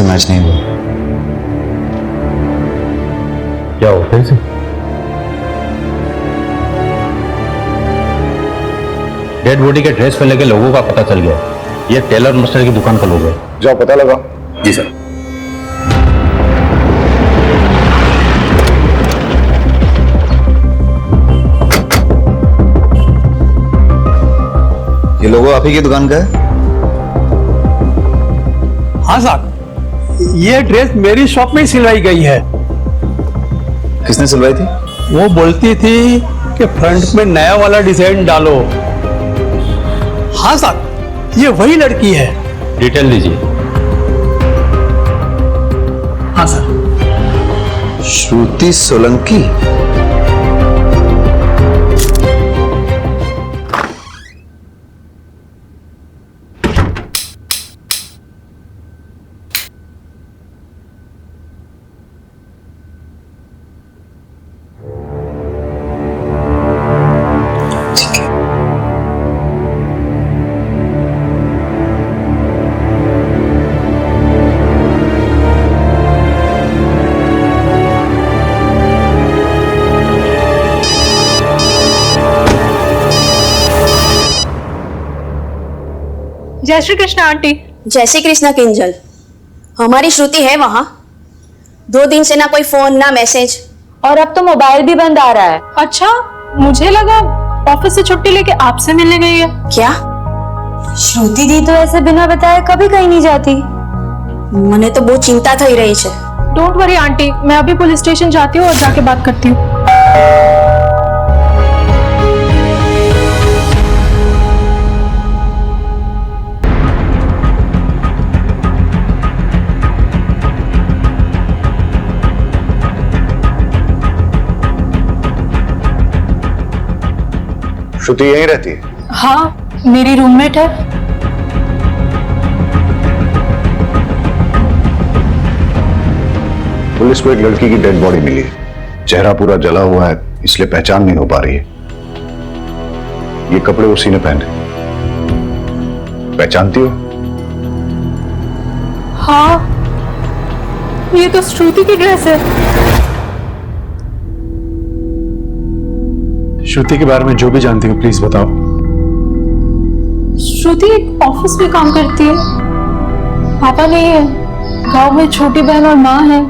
Match नहीं हुआ। क्या हो फिर से? डेड बॉडी के ड्रेस पहनने के लोगों का पता चल गया। ये टेलर मास्टर की दुकान का लोग है। जाओ पता लगा। जी सर। ये लोगो आप ही की दुकान का है? हाँ साहब, ये ड्रेस मेरी शॉप में ही सिलवाई गई है। किसने सिलवाई थी? वो बोलती थी कि फ्रंट में नया वाला डिजाइन डालो। हाँ साहब, ये वही लड़की है। डिटेल दीजिए। हाँ सर। श्रुति सोलंकी। जय श्री कृष्णा आंटी। जय श्री कृष्णा किंजल। हमारी श्रुति है वहाँ। 2 दिन से ना कोई फोन ना मैसेज, और अब तो मोबाइल भी बंद आ रहा है। अच्छा, मुझे लगा ऑफिस से छुट्टी लेके आपसे मिलने गई है। क्या? श्रुति दी तो ऐसे बिना बताए कभी कहीं नहीं जाती। मने तो बहुत चिंता थई रही है। डोंट वरी आंटी, मैं अभी पुलिस स्टेशन जाती हूँ और जाके बात करती हूँ। श्रुति यहीं रहती है? हाँ, मेरी रूममेट है। पुलिस को एक लड़की की डेड बॉडी मिली है। चेहरा पूरा जला हुआ है, इसलिए पहचान नहीं हो पा रही है। ये कपड़े उसी ने पहने। पहचानती हो? हाँ, ये तो श्रुति की ड्रेस है। श्रुति के बारे में जो भी जानती हो प्लीज बताओ। श्रुति एक ऑफिस में काम करती है। पापा नहीं है, गांव में छोटी बहन और माँ है।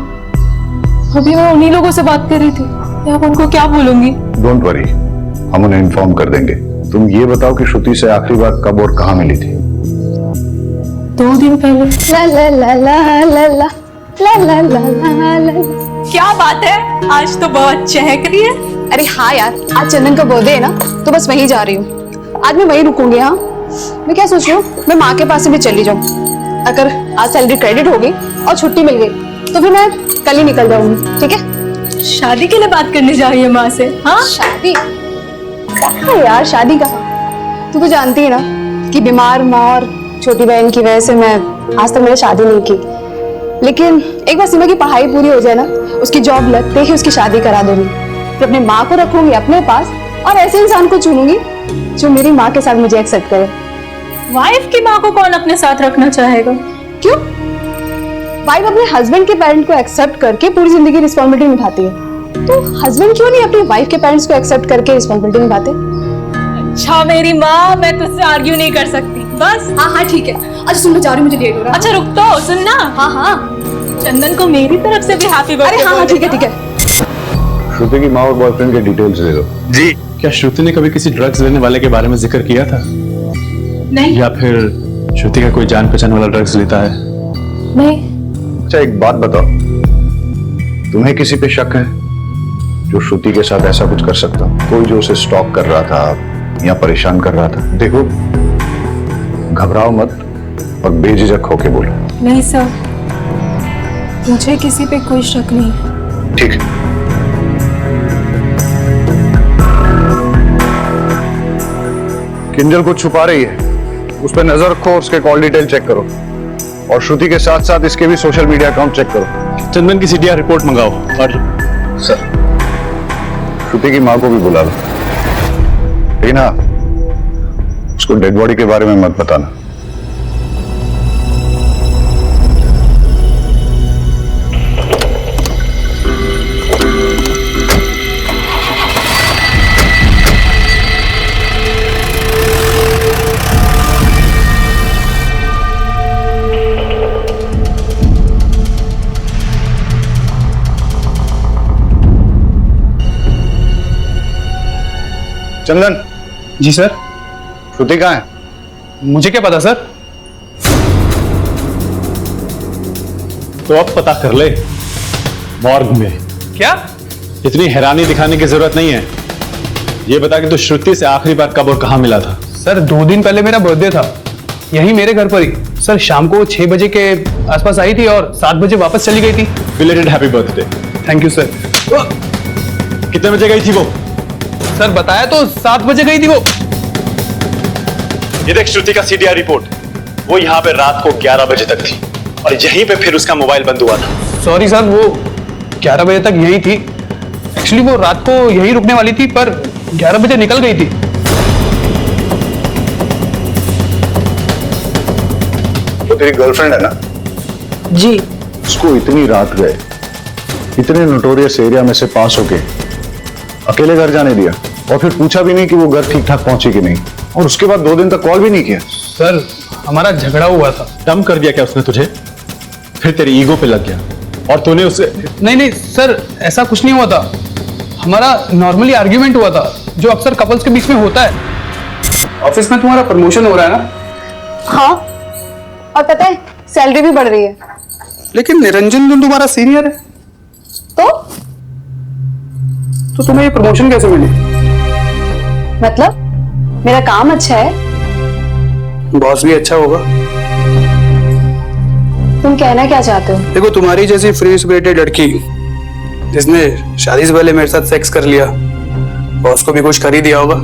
अभी मैं उन्हीं लोगों से बात कर रही थी। मैं अब उनको क्या बोलूंगी? डोंट वरी, हम उन्हें इन्फॉर्म कर देंगे। तुम ये बताओ कि श्रुति से आखिरी बार कब और कहाँ मिली थी? 2 दिन पहले। ला ला ला ला ला ला ला ला ला ला। क्या बात है, आज तो बहुत चहक रही है। अरे हाँ यार, आज चंदन का बर्थडे है ना, तो बस वहीं जा रही हूँ। आज मैं वहीं रुकूंगी। हाँ, मैं क्या सोच रही हूँ, मैं माँ के पास से भी चली जाऊँ। अगर आज सैलरी क्रेडिट हो गई और छुट्टी मिल गई तो फिर मैं कल ही निकल जाऊंगी। ठीक है? शादी के लिए बात करने जा रही है माँ से? हाँ, शादी कहाँ यार, शादी कहाँ? तू तो जानती है ना कि बीमार माँ और छोटी बहन की वजह से मैं आज तक मैंने शादी नहीं की। लेकिन एक बार सीमा की पढ़ाई पूरी हो जाए ना, उसकी जॉब लगते ही उसकी शादी करा दूंगी। फिर अपनी माँ को रखूंगी अपने पास और ऐसे इंसान को चुनूंगी जो मेरी माँ के साथ मुझे एक्सेप्ट करे। वाइफ की माँ को कौन अपने साथ रखना चाहेगा? क्यों? वाइफ अपने हस्बैंड के पेरेंट को एक्सेप्ट करके पूरी जिंदगी रिस्पॉन्सिबिलिटी निभाती है, तो हस्बैंड क्यों नहीं अपनी वाइफ के पेरेंट्स को एक्सेप्ट करके रिस्पॉन्सिबिलिटी निभाते? अच्छा मेरी माँ, मैं तुझसे आर्ग्यू नहीं कर सकती। बस हाँ हाँ ठीक है। अच्छा सुन, मैं जा रही हूँ, मुझे लेट हो रहा है। अच्छा रुक तो, सुनना। हाँ हाँ। चंदन को मेरी तरफ से भी हैप्पी बर्थडे। अरे हाँ हाँ ठीक है ठीक है। श्रुति की माँ और बॉयफ्रेंड के डिटेल्स ले लो। जी। क्या श्रुति ने कभी किसी ड्रग्स लेने वाले के बारे में जिक्र किया था? नहीं। या फिर श्रुति का कोई जान पहचान वाला ड्रग्स लेता है? नहीं। अच्छा एक बात बताओ, तुम्हें किसी पे शक है जो श्रुति के साथ ऐसा कुछ कर सकता? कोई जो उसे स्टॉक कर रहा था या परेशान कर रहा था? देखो, घबराओ मत और बेझिझक होके बोलो। नहीं सर, मुझे किसी पे कोई शक नहीं। ठीक है। किंजल कुछ छुपा रही है, उस पर नजर रखो, उसके कॉल डिटेल चेक करो और श्रुति के साथ साथ इसके भी सोशल मीडिया अकाउंट चेक करो। चंदन की सीडीआर रिपोर्ट मंगाओ। और सर, श्रुति की माँ को भी बुला लो, लेकिन हाँ, उसको डेड बॉडी के बारे में मत बताना। चंदन, जी सर। श्रुति कहाँ है? मुझे क्या पता सर। तो अब पता कर ले मॉर्ग में। क्या? इतनी हैरानी दिखाने की जरूरत नहीं है। ये बता कि तू श्रुति से आखिरी बार कब और कहां मिला था? सर 2 दिन पहले मेरा बर्थडे था, यही मेरे घर पर ही। सर शाम को 6 बजे के आसपास आई थी और 7 बजे वापस चली गई थी। Belated happy birthday. Thank you sir. कितने बजे गई थी वो? सर बताया तो 7 बजे गई थी वो। ये देख श्रुति का सीडीआर रिपोर्ट, वो यहाँ पे रात को 11 बजे तक थी और यहीं पे फिर उसका मोबाइल बंद हुआ था। सॉरी सर, वो 11 बजे तक यही थी। एक्चुअली वो रात को यही रुकने वाली थी पर 11 बजे निकल गई थी। वो तेरी गर्लफ्रेंड है ना? जी। उसको इतनी रात गए, इतने नोटोरियस एरिया में से पास होके अकेले घर जाने दिया और फिर पूछा भी नहीं कि वो घर ठीक ठाक पहुंची कि नहीं, और उसके बाद 2 दिन तक कॉल भी नहीं किया। सर हमारा झगड़ा हुआ था। डम कर दिया क्या उसने तुझे? फिर तेरी ईगो पे लग गया और तूने उसे। नहीं सर, ऐसा कुछ नहीं हुआ था। हमारा नॉर्मली आर्ग्यूमेंट हुआ था, जो अक्सर कपल्स के बीच में होता है। ऑफिस में तुम्हारा प्रमोशन हो रहा है ना? हाँ, और पता है सैलरी भी बढ़ रही है। लेकिन निरंजन तो तुम्हारा सीनियर है, तो तुम्हें ये प्रमोशन कैसे मिली? मतलब मेरा काम अच्छा है। बॉस भी अच्छा होगा। तुम कहना क्या चाहते हो? देखो, तुम्हारी जैसी फ्री स्पिरिटेड लड़की जिसने शादी से पहले मेरे साथ सेक्स कर लिया, बॉस को भी कुछ कर ही दिया होगा।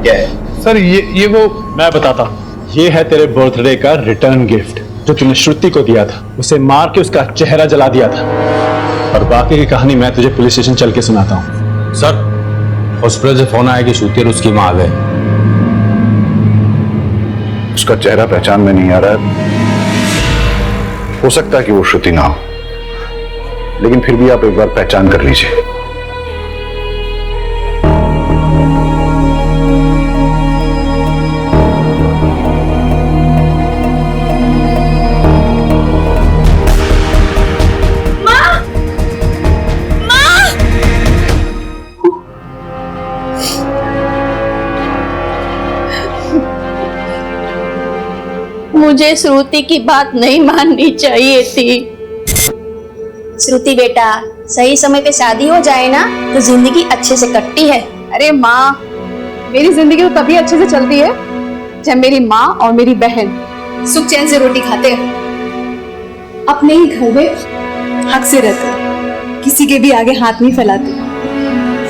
क्या है? सर ये वो मैं बताता हूं, ये है तेरे बर्थडे का रिटर्न गिफ्ट जो तूने श्रुति को दिया था। उसे मार के उसका चेहरा जला दिया था और बाकी की कहानी मैं तुझे पुलिस स्टेशन चल के सुनाता हूं। सर हॉस्पिटल से फोन आया कि श्रुति और उसकी मां आ गए। उसका चेहरा पहचान में नहीं आ रहा है। हो सकता है कि वो श्रुति ना हो, लेकिन फिर भी आप एक बार पहचान कर लीजिए। मुझे श्रुति की बात नहीं माननी चाहिए थी। श्रुति बेटा, सही समय पे शादी हो जाए ना तो जिंदगी अच्छे से कटती है। अरे माँ, मेरी जिंदगी तो तभी अच्छे से चलती है जब मेरी माँ और मेरी बहन सुख चैन से रोटी खाते हैं, अपने ही घर में हक से रहते हैं, किसी के भी आगे हाथ नहीं फैलाते।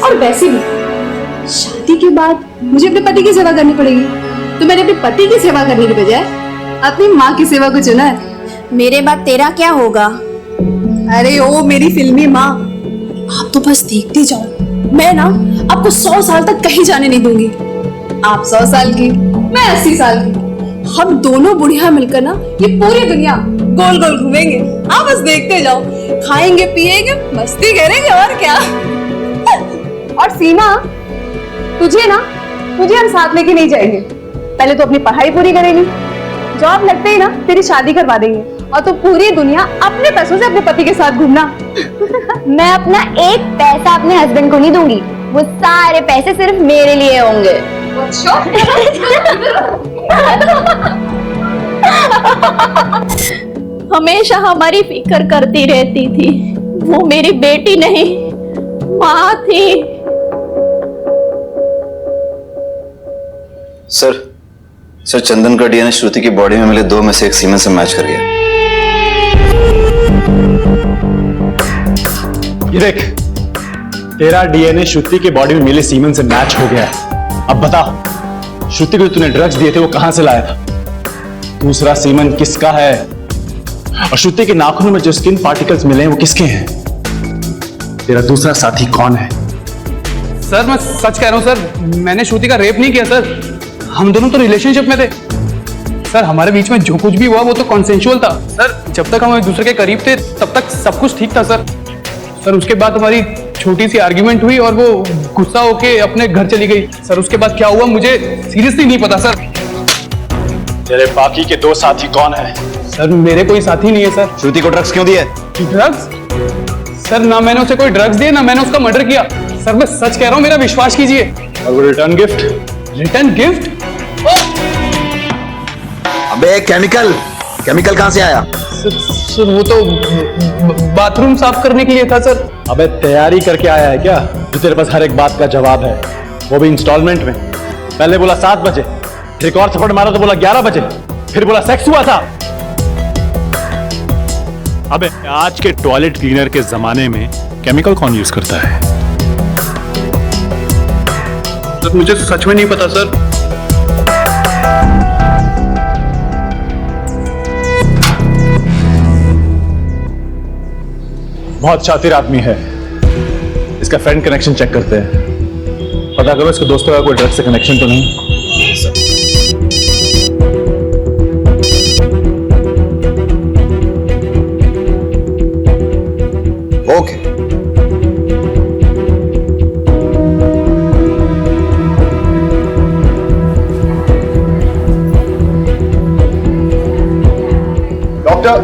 और वैसे भी शादी के बाद मुझे अपने पति की सेवा करनी पड़ेगी, तो मैंने अपने पति की सेवा करने के बजाय अपनी माँ की सेवा को चुना है। मेरे बाद तेरा क्या होगा? अरे ओ मेरी फिल्मी माँ, आप तो बस देखते जाओ। मैं ना आपको 100 साल तक कहीं जाने नहीं दूंगी। आप 100 साल की, मैं 80 साल की। हम दोनों बुढ़िया मिलकर ना ये पूरी दुनिया गोल गोल घूमेंगे। आप बस देखते जाओ, खाएंगे पिएंगे मस्ती करेंगे, और क्या। और सीमा, तुझे हम साथ लेके नहीं जाएंगे। पहले तो अपनी पढ़ाई पूरी करेंगी, जॉब लगते ही ना तेरी शादी करवा देंगे, और तो पूरी दुनिया अपने पैसों से अपने पति के साथ घूमना। मैं अपना एक पैसा अपने हस्बैंड को नहीं दूंगी, वो सारे पैसे सिर्फ मेरे लिए होंगे। हमेशा हमारी फिक्र करती रहती थी। वो मेरी बेटी नहीं, माँ थी। सर चंदन का डीएनए श्रुति की बॉडी में मिले 2 में से एक सीमेन से मैच कर गया। ये देख, तेरा डीएनए श्रुति के बॉडी में मिले सीमेन से मैच हो गया है। अब बता, श्रुति को तूने ड्रग्स दिए थे वो कहां से लाया था? दूसरा सीमेन किसका है? और श्रुति के नाखूनों में जो स्किन पार्टिकल्स मिले हैं वो किसके हैं? तेरा दूसरा साथी कौन है? सर मैं सच कह रहा हूँ सर, मैंने श्रुति का रेप नहीं किया सर। हम दोनों तो रिलेशनशिप में थे सर। हमारे बीच में जो कुछ भी हुआ वो तो कॉन्सेंशुअल था सर। जब तक हम एक दूसरे के करीब थे तब तक सब कुछ ठीक था सर। उसके बाद हमारी छोटी सी आर्ग्यूमेंट हुई और वो गुस्सा होके अपने घर चली गई सर। उसके बाद क्या हुआ मुझे सीरियसली नहीं पता सर। तेरे बाकी के 2 साथी कौन है? सर मेरे कोई साथी नहीं है सर। श्रुति को ड्रग्स क्यों दिए? ड्रग्स? सर ना मैंने उसे कोई ड्रग्स दिए ना मैंने उसका मर्डर किया। सर मैं सच कह रहा हूँ, मेरा विश्वास कीजिए। और वो रिटर्न गिफ्ट? Return gift? अबे केमिकल कहाँ से आया? सर वो तो बाथरूम साफ करने के लिए था सर। अबे तैयारी करके आया है क्या जो तेरे पास हर एक बात का जवाब है, वो भी इंस्टॉलमेंट में? पहले बोला 7 बजे, फिर एक और थप्पड़ मारा तो बोला 11 बजे, फिर बोला सेक्स हुआ था। अबे आज के टॉयलेट क्लीनर के जमाने में केमिकल कौन यूज करता है? सर मुझे सच में नहीं पता सर। बहुत शातिर आदमी है, इसका फ्रेंड कनेक्शन चेक करते हैं, पता करो इसके दोस्तों का कोई ड्रग से कनेक्शन तो नहीं। ओके डॉक्टर,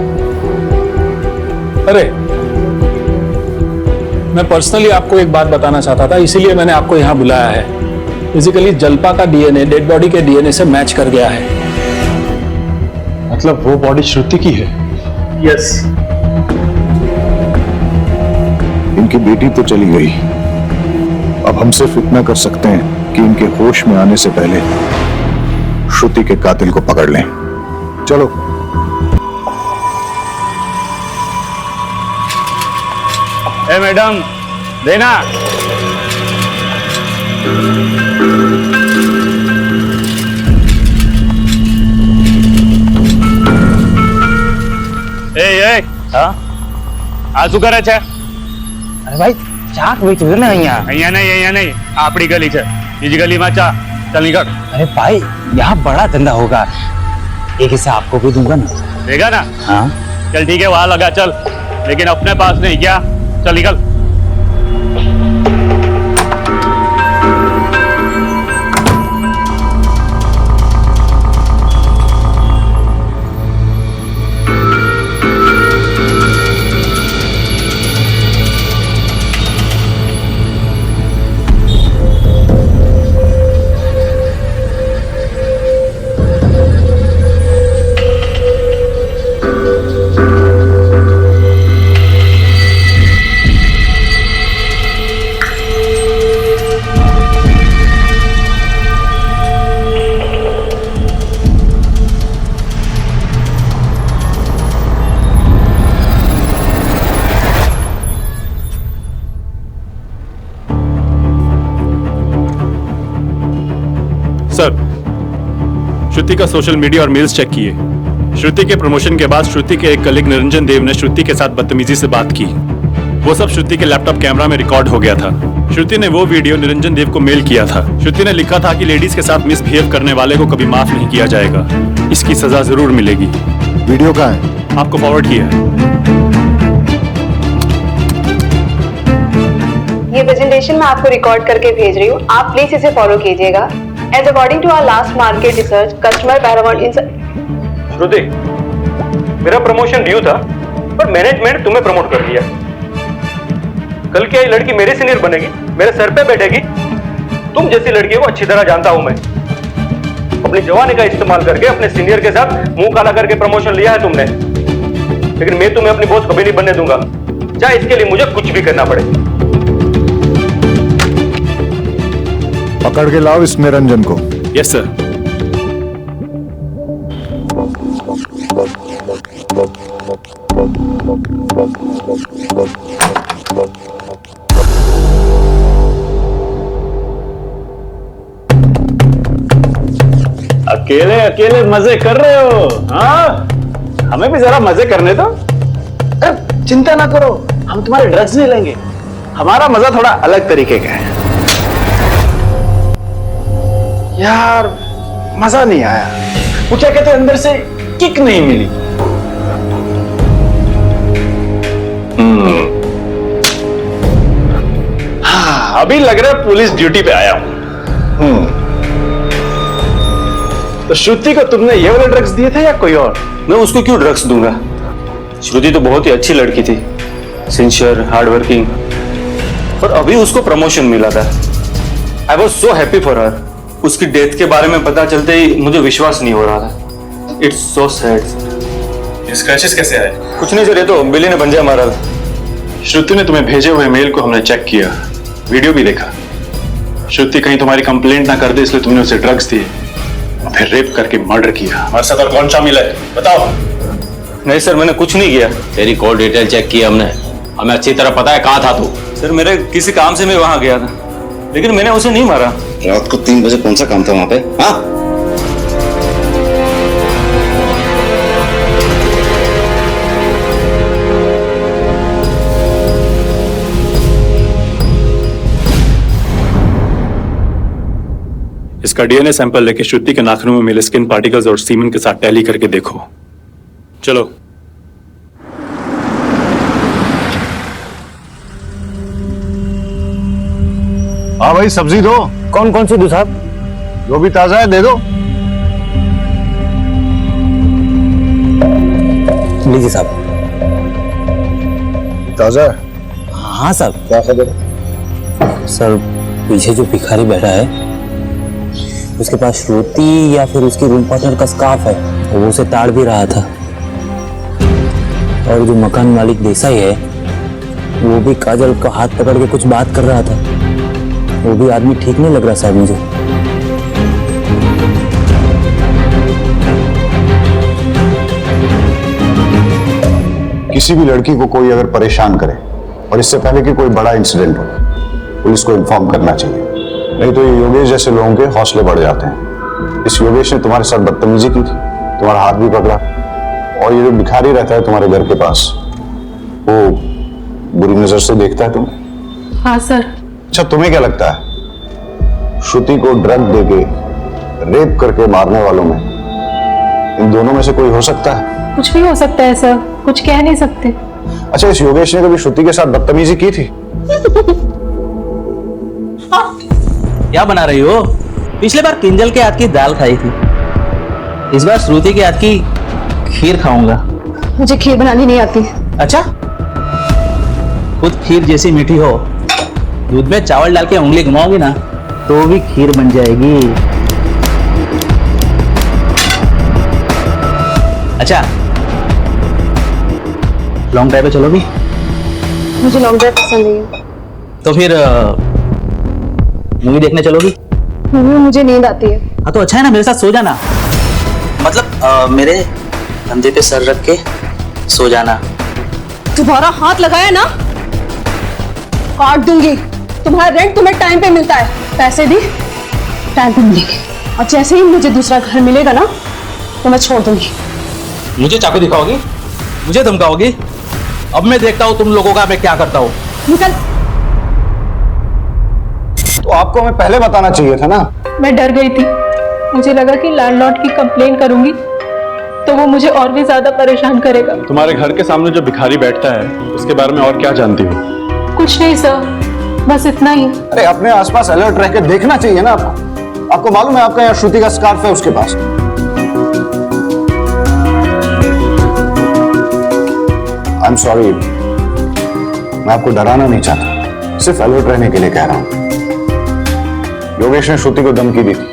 अरे मैं पर्सनली आपको एक बात बताना चाहता था, इसीलिए मैंने आपको यहां बुलाया है। फिजिकली जल्पा का डीएनए डेड बॉडी के डीएनए से मैच कर गया है। मतलब वो बॉडी श्रुति की है? यस। इनकी बेटी तो चली गई, अब हम सिर्फ इतना कर सकते हैं कि इनके होश में आने से पहले श्रुति के कातिल को पकड़ लें। चलो। ए मैडम, देना। ए हाँ આ શું કરે છે? અરે ભાઈ ચા વેચું ને અહીંયા અહીંયા નહીં આપણી ગલી છે, બીજી ગલીમાં ચા। चल निकल। अरे भाई यहाँ बड़ा धंधा होगा, एक हिस्सा आपको भी दूंगा ना। देगा ना? हाँ चल ठीक है, वहां लगा चल, लेकिन अपने पास नहीं क्या। चल निकल। सर, श्रुति का सोशल मीडिया और मेल्स चेक किए। श्रुति के प्रमोशन के बाद श्रुति के एक कलीग निरंजन देव ने श्रुति के साथ बदतमीजी से बात की। वो सब श्रुति के लैपटॉप कैमरा में रिकॉर्ड हो गया था। श्रुति ने वो वीडियो निरंजन देव को मेल किया था। श्रुति ने लिखा था कि लेडीज के साथ मिसबिहेव करने वाले को कभी माफ नहीं किया जाएगा, इसकी सजा जरूर मिलेगी। वीडियो कहाँ है? आपको फॉरवर्ड किया है। ये प्रेजेंटेशन मैं आपको रिकॉर्ड करके भेज रही हूँ, आप प्लीज इसे फॉलो कीजिएगा। As according to our last market research, customer paramount in श्रुति, मेरा प्रमोशन ड्यू था पर मैनेजमेंट तुम्हें प्रमोट कर दिया। कल क्या ये लड़की मेरे सीनियर बनेगी, मेरे सर पे बैठेगी? तुम जैसी लड़की को अच्छी तरह जानता हूं मैं। अपनी जवानी का इस्तेमाल करके अपने सीनियर के साथ मुंह काला करके प्रमोशन लिया है तुमने, लेकिन मैं तुम्हें अपनी बॉस कभी नहीं बनने दूंगा, चाहे इसके लिए मुझे कुछ भी करना पड़े। पकड़ के लाओ इस निरंजन को। Yes sir. अकेले अकेले मजे कर रहे हो? हाँ, हमें भी जरा मजे करने दो। चिंता ना करो, हम तुम्हारे ड्रग्स नहीं लेंगे, हमारा मजा थोड़ा अलग तरीके का है। यार मजा नहीं आया, वो क्या कहते हैं, अंदर से किक नहीं मिली। हाँ, अभी लग रहा है पुलिस ड्यूटी पे आया हूं। तो श्रुति को तुमने ये वाले ड्रग्स दिए थे या कोई और? मैं उसको क्यों ड्रग्स दूंगा? श्रुति तो बहुत ही अच्छी लड़की थी, सिंसियर, हार्ड वर्किंग, और अभी उसको प्रमोशन मिला था। I was so happy for her. उसकी डेथ के बारे में पता चलते ही मुझे विश्वास नहीं हो रहा था। It's so sad. स्क्रैचेस कैसे आए? कुछ नहीं सर, ये तो बिल्ली ने पंजा मारा था। श्रुति ने तुम्हें भेजे हुए मेल को हमने चेक किया, वीडियो भी देखा। श्रुति कहीं तुम्हारी कंप्लेंट ना कर दे इसलिए तुमने उसे ड्रग्स दिए और फिर रेप करके मर्डर किया। हमारे साथ और कौन शामिल है बताओ? नहीं सर, मैंने कुछ नहीं किया। तेरी कॉल डिटेल चेक की हमने, हमें अच्छी तरह पता है कहाँ था तू। सर मेरे किसी काम से मैं वहां गया था, लेकिन मैंने उसे नहीं मारा। रात को 3 बजे कौन सा काम था वहां पे? हाँ, इसका डीएनए सैंपल लेके श्रुति के नाखूनों में मिले स्किन पार्टिकल्स और सीमेन के साथ टैली करके देखो। चलो। हाँ भाई, सब्जी दो। कौन कौन सी दूं साहब? जो भी ताजा है दे दो। लीजिए साहब। ताजा है? हाँ साहब। क्या खबर है? सर पीछे जो भिखारी बैठा है उसके पास श्रुति या फिर उसकी रूम पार्टनर का स्कार्फ है, वो उसे ताड़ भी रहा था। और जो मकान मालिक देसाई है वो भी काजल का हाथ पकड़ के कुछ बात कर रहा था। वो भी आदमी ठीक नहीं लग रहा साहब मुझे। किसी भी लड़की को कोई अगर परेशान करे और इससे पहले कि कोई बड़ा इंसिडेंट हो, पुलिस को इन्फॉर्म करना चाहिए, नहीं तो ये योगेश जैसे लोगों के हौसले बढ़ जाते हैं। इस योगेश ने तुम्हारे साथ बदतमीजी की थी, तुम्हारा हाथ भी पकड़ा, और ये जो भिखारी रहता है तुम्हारे घर के पास, वो बुरी नजर से देखता है तुम्हें। हाँ सर। अच्छा, तुम्हें क्या लगता है श्रुति को ड्रग देके रेप करके मारने वालों में इन दोनों में से कोई हो सकता है? कुछ भी हो सकता है सर, कुछ कह नहीं सकते। अच्छा, इस योगेश ने कभी श्रुति के साथ बदतमीजी की थी? क्या बना रही हो? पिछले बार किंजल के हाथ की दाल खाई थी, इस बार श्रुति के हाथ की खीर खाऊंगा। मुझे खीर बनानी नहीं आती। अच्छा, खुद खीर जैसी मीठी हो, दूध में चावल डाल के उंगली घुमाओगी ना तो भी खीर बन जाएगी। अच्छा, लॉन्ग ड्राइव पे चलोगी? मुझे लॉन्ग ड्राइव पसंद नहीं है। तो फिर मूवी देखने चलोगी? मुझे नींद आती है। हाँ तो अच्छा है ना, मेरे साथ सो जाना। मतलब मेरे कंधे पे सर रख के सो जाना। तुम्हारा हाथ लगाया ना काट दूंगी। तुम्हारा रेंट तुम्हें टाइम पे मिलता है, पैसे भी टाइम पे मिलेंगे, और जैसे ही मुझे दूसरा घर मिलेगा ना तो मैं छोड़ दूंगी। मुझे चाकू दिखाओगी? मुझे धमकाओगी? अब मैं देखता हूँ तुम लोगों का मैं क्या करता हूँ। निकल। तो आपको हमें पहले बताना चाहिए था ना। मैं डर गई थी, मुझे लगा कि लैंडलॉर्ड की कंप्लेन करूंगी तो वो मुझे और भी ज्यादा परेशान करेगा। तुम्हारे घर के सामने जो भिखारी बैठता है उसके बारे में और क्या जानती हो? कुछ नहीं सर, बस इतना ही। अरे अपने आसपास अलर्ट रह के देखना चाहिए ना आपको। आपको मालूम है आपका यहाँ श्रुति का स्कार्फ है उसके पास। आई एम सॉरी, मैं आपको डराना नहीं चाहता, सिर्फ अलर्ट रहने के लिए कह रहा हूं। योगेश ने श्रुति को धमकी दी थी,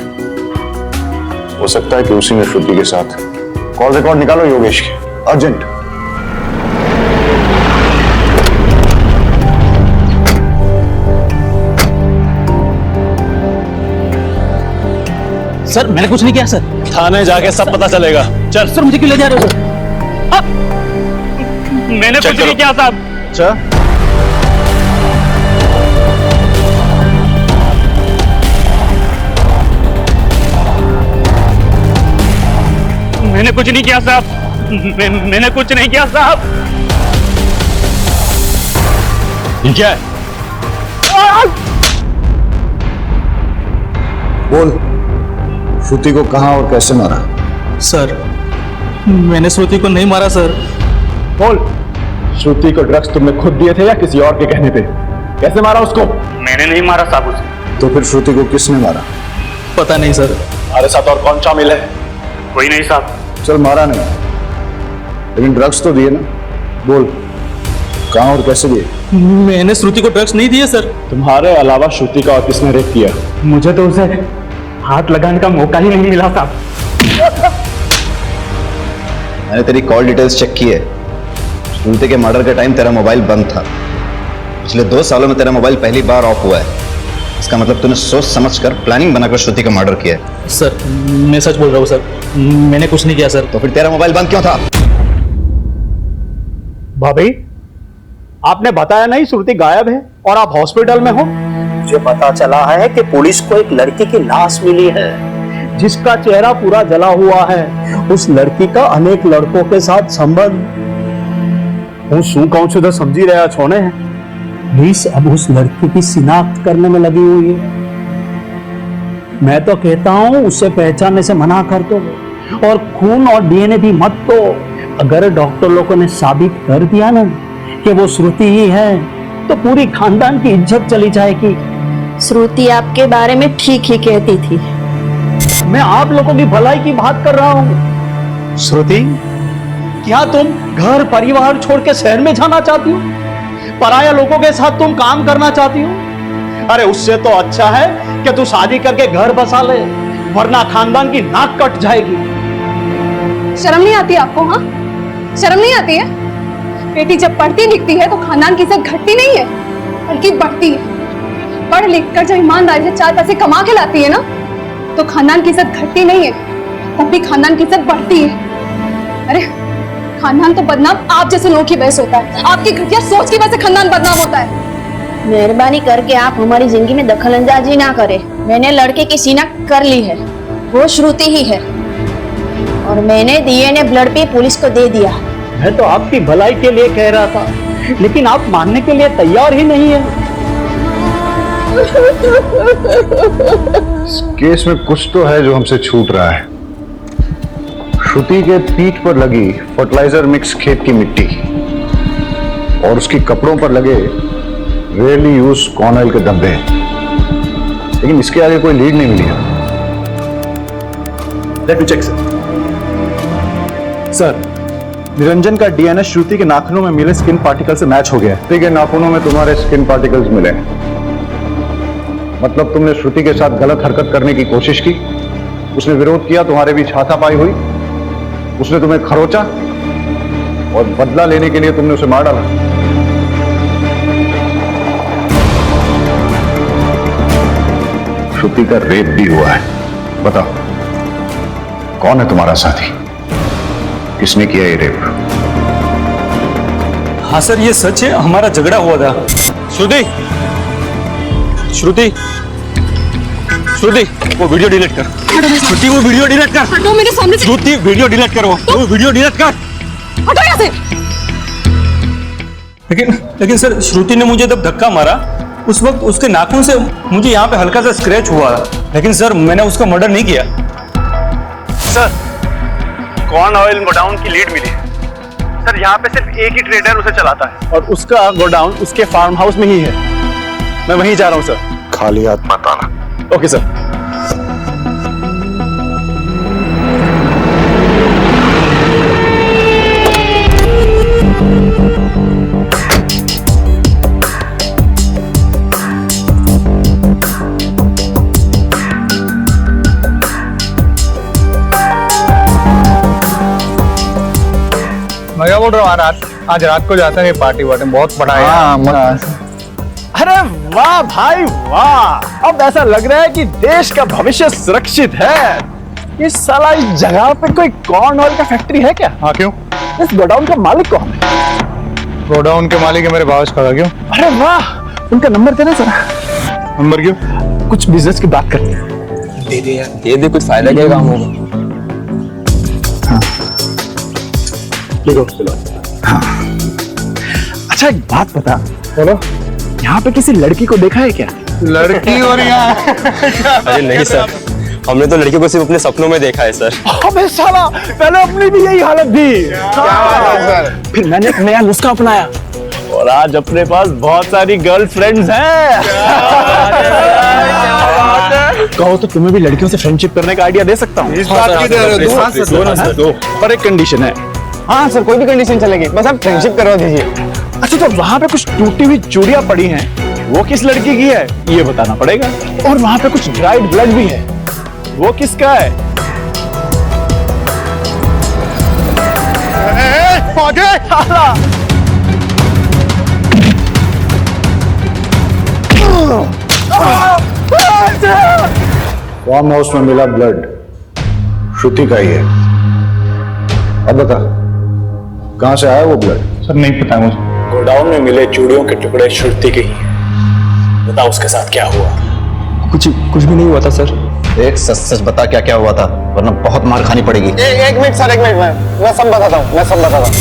हो सकता है कि उसी ने श्रुति के साथ। कॉल रिकॉर्ड निकालो योगेश के, अर्जेंट। सर मैंने कुछ नहीं किया सर। थाने जाके सब पता चलेगा। चल। सर मुझे क्यों ले जा रहे हो सर? मैंने कुछ नहीं किया साहब। अच्छा, मैंने कुछ नहीं किया साहब, मैंने कुछ नहीं किया साहब। ये क्या है? बोल, श्रुति को कहां और कैसे मारा? सर मैंने श्रुति को नहीं मारा सर। बोल, श्रुति को ड्रग्स तुमने खुद दिए थे या किसी और के कहने पे? कैसे मारा उसको? मैंने नहीं मारा साहब उसे। तो फिर श्रुति को किसने मारा? पता नहीं सर। हमारे साथ और कौन शामिल है? कोई नहीं साहब। चल, मारा नहीं, लेकिन ड्रग्स तो दिए ना। बोल, कहाँ और कैसे दिए? मैंने श्रुति को ड्रग्स नहीं दिए सर। तुम्हारे अलावा श्रुति का और किसने रेप किया? मुझे तो उसे हाथ लगाने का मौका ही नहीं मिला था। मैंने तेरी कॉल डिटेल्स चेक की है। श्रुति के मर्डर के टाइम तेरा मोबाइल बंद था। पिछले 2 सालों में तेरा मोबाइल पहली बार ऑफ हुआ है। इसका मतलब तूने सोच समझकर प्लानिंग बनाकर श्रुति का मर्डर किया है। सर मैं सच बोल रहा हूँ सर, मैंने कुछ नहीं किया सर। तो फिर तेरा मोबाइल बंद क्यों था? भाभी, आपने बताया नहीं श्रुति गायब है और आप हॉस्पिटल में हो? मुझे पता चला है कि पुलिस को एक लड़की की लाश मिली है जिसका चेहरा पूरा जला हुआ है। उस लड़की का अनेक लड़कों के साथ संबंध। હું શું કહું છું તો સમજી રહ્યા છો ને? पुलिस अब उस लड़की की शिनाख्त करने में लगी हुई है। मैं तो कहता हूं उसे पहचानने से मना कर दो और खून और डीएनए भी मत दो। अगर डॉक्टर लोगों ने साबित कर दिया ना कि वो श्रुति ही है तो पूरी खानदान की इज्जत चली जाएगी। श्रुति आपके बारे में ठीक ही कहती थी। मैं आप लोगों की भलाई की बात कर रहा हूं। श्रुति, क्या तुम घर परिवार छोड़ के शहर में जाना चाहती हो? पराया लोगों के साथ तुम काम करना चाहती हो? अरे उससे तो अच्छा है कि तू शादी करके घर बसा ले, वरना खानदान की नाक कट जाएगी। शर्म नहीं आती आपको? हाँ, शर्म नहीं आती है? बेटी जब पढ़ती लिखती है तो खानदान की इज्जत घटती नहीं है बल्कि बढ़ती है। पढ़ लिख कर जब ईमानदारी से 4 पैसे कमा के लाती है ना तो खानदान की इज्जत घटती नहीं है, तब भी खानदान की इज्जत बढ़ती है। अरे खानदान तो बदनाम आप जैसे लोगों की वजह से होता है। आपकी घटिया सोच की वजह से खानदान बदनाम होता है। मेहरबानी करके आप हमारी जिंदगी में दखलंदाजी ना करें। मैंने लड़के की शिनाख्त कर ली है, वो श्रुति ही है और मैंने डीएनए ब्लड पे पुलिस को दे दिया। मैं तो आपकी भलाई के लिए कह रहा था, लेकिन आप मानने के लिए तैयार ही नहीं है। इस केस में कुछ तो है जो हमसे छूट रहा है। श्रुति के पीठ पर लगी फर्टिलाइजर मिक्स खेत की मिट्टी और उसके कपड़ों पर लगे रेयरली यूज कॉर्न ऑयल के डब्बे, लेकिन इसके आगे कोई लीड नहीं मिली है। Let me check sir. Niranjan का डीएनए श्रुति के नाखूनों में मिले स्किन पार्टिकल से मैच हो गया। श्रुति के नाखूनों में तुम्हारे स्किन पार्टिकल्स मिले, मतलब तुमने श्रुति के साथ गलत हरकत करने की कोशिश की, उसने विरोध किया, तुम्हारे बीच हाथापाई हुई, उसने तुम्हें खरोचा और बदला लेने के लिए तुमने उसे मार डाला। श्रुति का रेप भी हुआ है। बताओ कौन है तुम्हारा साथी? किसने किया ये रेप? हाँ सर, ये सच है, हमारा झगड़ा हुआ था। श्रुति, श्रुति, श्रुति, वो वीडियो डिलीट कर। श्रुति, वो वीडियो डिलीट कर। हटो मेरे सामने से। श्रुति, वीडियो डिलीट करो। वो वीडियो डिलीट कर। हटो यहाँ से। लेकिन सर, श्रुति ने मुझे जब धक्का मारा उस वक्त उसके नाखून से मुझे यहाँ पे हल्का सा स्क्रैच हुआ था, लेकिन सर मैंने उसका मर्डर नहीं किया। सर, कॉर्न ऑयल गोडाउन की लीड मिली है सर। यहाँ पे सिर्फ एक ही ट्रेडर उसे चलाता है और उसका गोडाउन उसके फार्म हाउस में ही है। मैं वहीं जा रहा हूँ सर। खाली हाथ मत आना। Okay sir. मैं क्या बोल रहा हूँ, आज रात को जाते हैं पार्टी वार्टी, बहुत बड़ा है। अरे वाह भाई वाह, अब ऐसा लग रहा है कि देश का भविष्य सुरक्षित है। इस साला इस जगह पे कोई कॉर्न ऑयल का फैक्ट्री है क्या? हाँ, क्यों? इस गोडाउन का मालिक कौन है? गोडाउन के मालिक है मेरे बाबा का। क्यों? अरे वाह, उनका नंबर देना जरा। नंबर क्यों? कुछ बिजनेस की बात करते हैं। दे दे यार, दे दे, कुछ फायदा क्या काम होगा। हाँ। अच्छा एक बात बता, बोलो, यहाँ पे किसी लड़की को देखा है क्या? लड़की और यहाँ? अरे नहीं सर, हमने तो लड़की को सिर्फ अपने सपनों में देखा है सर। अबे साला, पहले अपनी भी यही हालत थी। फिर मैंने एक नया नुस्खा अपनाया और आज अपने पास बहुत सारी गर्लफ्रेंड्स हैं। कहो तो तुम्हें भी लड़कियों से फ्रेंडशिप करने का आइडिया दे सकता हूँ। इस बात की दो, पर एक कंडीशन है। हाँ सर, कोई भी कंडीशन चलेगी, बस आप फ्रेंडशिप करवा दीजिए। अच्छा, तो वहां पे कुछ टूटी हुई चूड़ियां पड़ी हैं, वो किस लड़की की है ये बताना पड़ेगा। और वहां पे कुछ ड्राइड ब्लड भी है, वो किसका है? फार्म हाउस में मिला ब्लड श्रुति का ही है। अब बता, कहां से आया वो ब्लड? सर नहीं पता मुझे। गोडाउन में मिले चूड़ियों के टुकड़े श्रुति के ही हैं। बताओ उसके साथ क्या हुआ? कुछ भी नहीं हुआ था सर। एक सच सच बता क्या क्या हुआ था, वरना बहुत मार खानी पड़ेगी। एक मिनट सर, एक मिनट, मैं सब बताता हूँ, मैं सब बताता हूँ।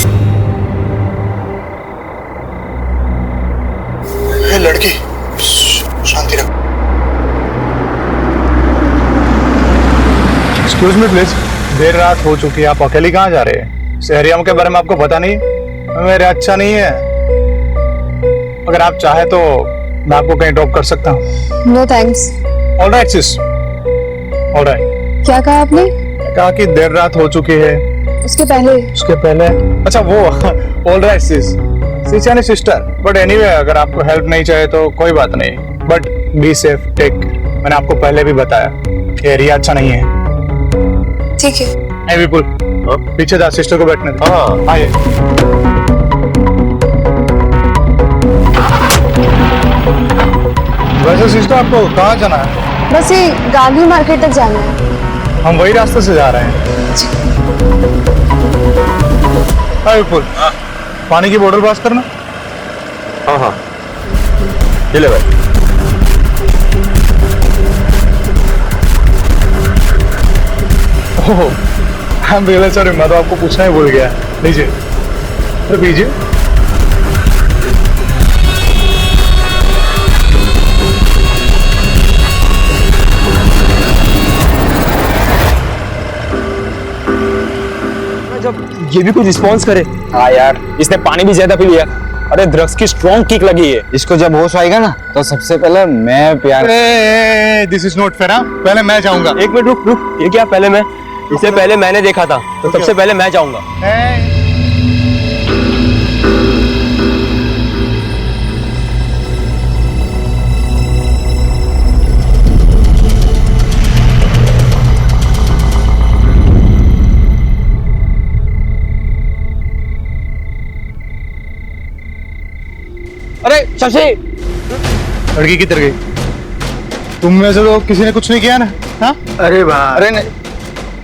लड़की शांति रख। एक्सक्यूज मी प्लीज, देर रात हो चुकी है, आप अकेली कहाँ जा रहे हैं? शहरियों के बारे में आपको पता नहीं? मेरे अच्छा नहीं है। अगर आप चाहे तो मैं आपको कहीं ड्रॉप कर सकता हूँ। No thanks. Alright sis, alright. क्या कहा आपने? कहा कि देर रात हो चुकी है। उसके पहले? अच्छा वो ऑलराइट सिस, सिस यानी सिस्टर। बट एनीवे, अगर आपको हेल्प नहीं चाहिए तो कोई बात नहीं, बट बी सेफ, टेक। मैंने आपको पहले भी बताया कि एरिया अच्छा नहीं है। ठीक है। ए विपुल, पीछे जा, सिस्टर को बैठने दे। हाँ आइए। वैसे सिस्टर आपको कहाँ जाना है? बस ये गांधी मार्केट तक जाना है। हम वही रास्ते से जा रहे हैं। हाँ विपुल, पानी की बोतल पास करना। हाँ ये ले भाई। ओह, आई एम रियली सॉरी, मैं तो आपको पूछना ही भूल गया। लीजिए, अरे पीजिए। जब ये भी कुछ रिस्पॉन्स करे। हाँ यार, इसने पानी भी ज्यादा पी लिया। अरे ड्रग्स की स्ट्रॉन्ग किक लगी है। इसको जब होश आएगा ना तो सबसे पहले मैं प्यार। This is not fair. पहले मैं जाऊंगा। एक मिनट रुक, ये क्या पहले मैं? इससे पहले मैंने देखा था, तो सबसे पहले मैं जाऊंगा। अरे शशि, लड़की किधर गई? तुम में से तो किसी ने कुछ नहीं किया ना? हाँ? अरे भाई, अरे नहीं,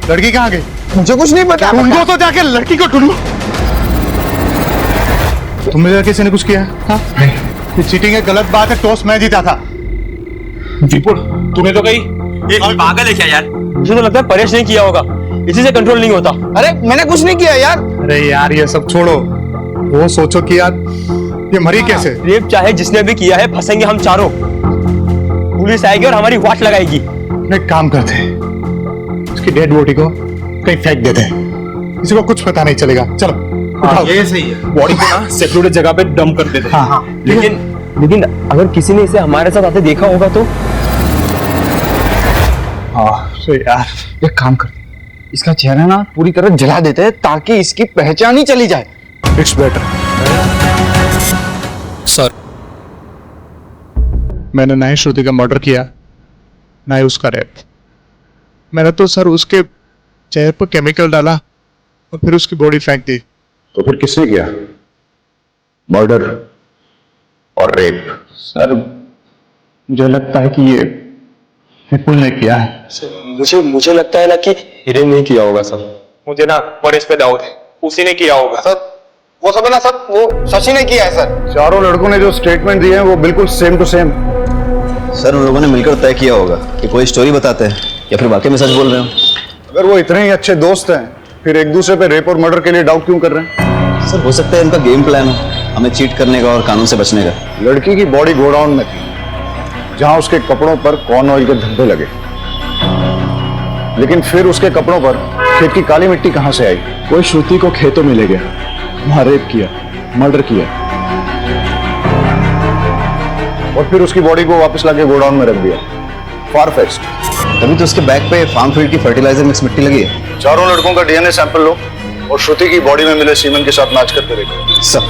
लड़की कहाँ गई? मुझे कुछ नहीं पता। ढूंढो तो जाके, लड़की को ढूंढो। तुम में से किसी ने कुछ किया? हाँ? ये चीटिंग है, गलत बात है। टॉस मैं जीता था। विपुल, तूने तो कही। ये पागल है क्या यार? मुझे तो लगता है परेश नहीं किया होगा, इसी से कंट्रोल नहीं होता। अरे मैंने कुछ नहीं किया यार। अरे यार ये सब छोड़ो, वो सोचो कि यार ये मरी कैसे? रेप चाहे जिसने भी किया है, फंसेंगे हम चारों। पुलिस आएगी और हमारी वाट लगाएगी। एक काम करते हैं, उसकी डेड बॉडी को कहीं फेंक देते हैं, किसी को कुछ पता नहीं चलेगा। चलो। हाँ, ये सही है। बॉडी को ना सेक्लूडेड जगह पे डंप कर देते हैं। हाँ। लेकिन अगर किसी ने इसे हमारे साथ आते देखा होगा तो? हाँ सही यार, एक काम कर, इसका चेहरा ना पूरी तरह जला देते हैं ताकि इसकी पहचान ही चली जाए। It's better. सर, मैंने ना ही श्रुति का मर्डर किया, ना ही उसका रेप। मैंने तो सर उसके चेहरे पर केमिकल डाला और फिर उसकी बॉडी फेंक दी। तो फिर किसने किया मर्डर और रेप? सर मुझे लगता है कि ये विपुल ने किया है। मुझे लगता है ना कि हिरेन नहीं किया होगा सर। मुझे ना परेश पे डाउट है, उसी ने किया होगा। सर वो सब ना सर, वो शशि ने किया है सर। चारों लड़कों ने जो स्टेटमेंट दिए हैं वो बिल्कुल सेम टू सेम। सर उन लोगों ने मिलकर तय किया होगा कि कोई स्टोरी बताते हैं या फिर वाकई में सच बोल रहे हो। अगर वो इतने ही अच्छे दोस्त हैं, फिर एक दूसरे पे रेप और मर्डर के लिए डाउट क्यों कर रहे हैं? सर हो सकता है इनका गेम प्लान हो, हमें चीट करने का और कानून से बचने का। लड़की की बॉडी गोडाउन में थी, जहां उसके कपड़ों पर कॉर्न ऑयल के धब्बे लगे, लेकिन फिर उसके कपड़ों पर खेत की काली मिट्टी कहां से आई? कोई श्रुति को खेतों में ले गया, वहां रेप किया, मर्डर किया और फिर उसकी बॉडी को वापस लाके गोडाउन में रख दिया। फार-फेच्ड। तभी तो उसके बैग पे फार्म फील्ड की फर्टिलाइजर मिक्स मिट्टी लगी है। चारों लड़कों का डीएनए सैंपल लो और श्रुति की बॉडी में मिले सीमेंट के साथ मैच करके देखो। सब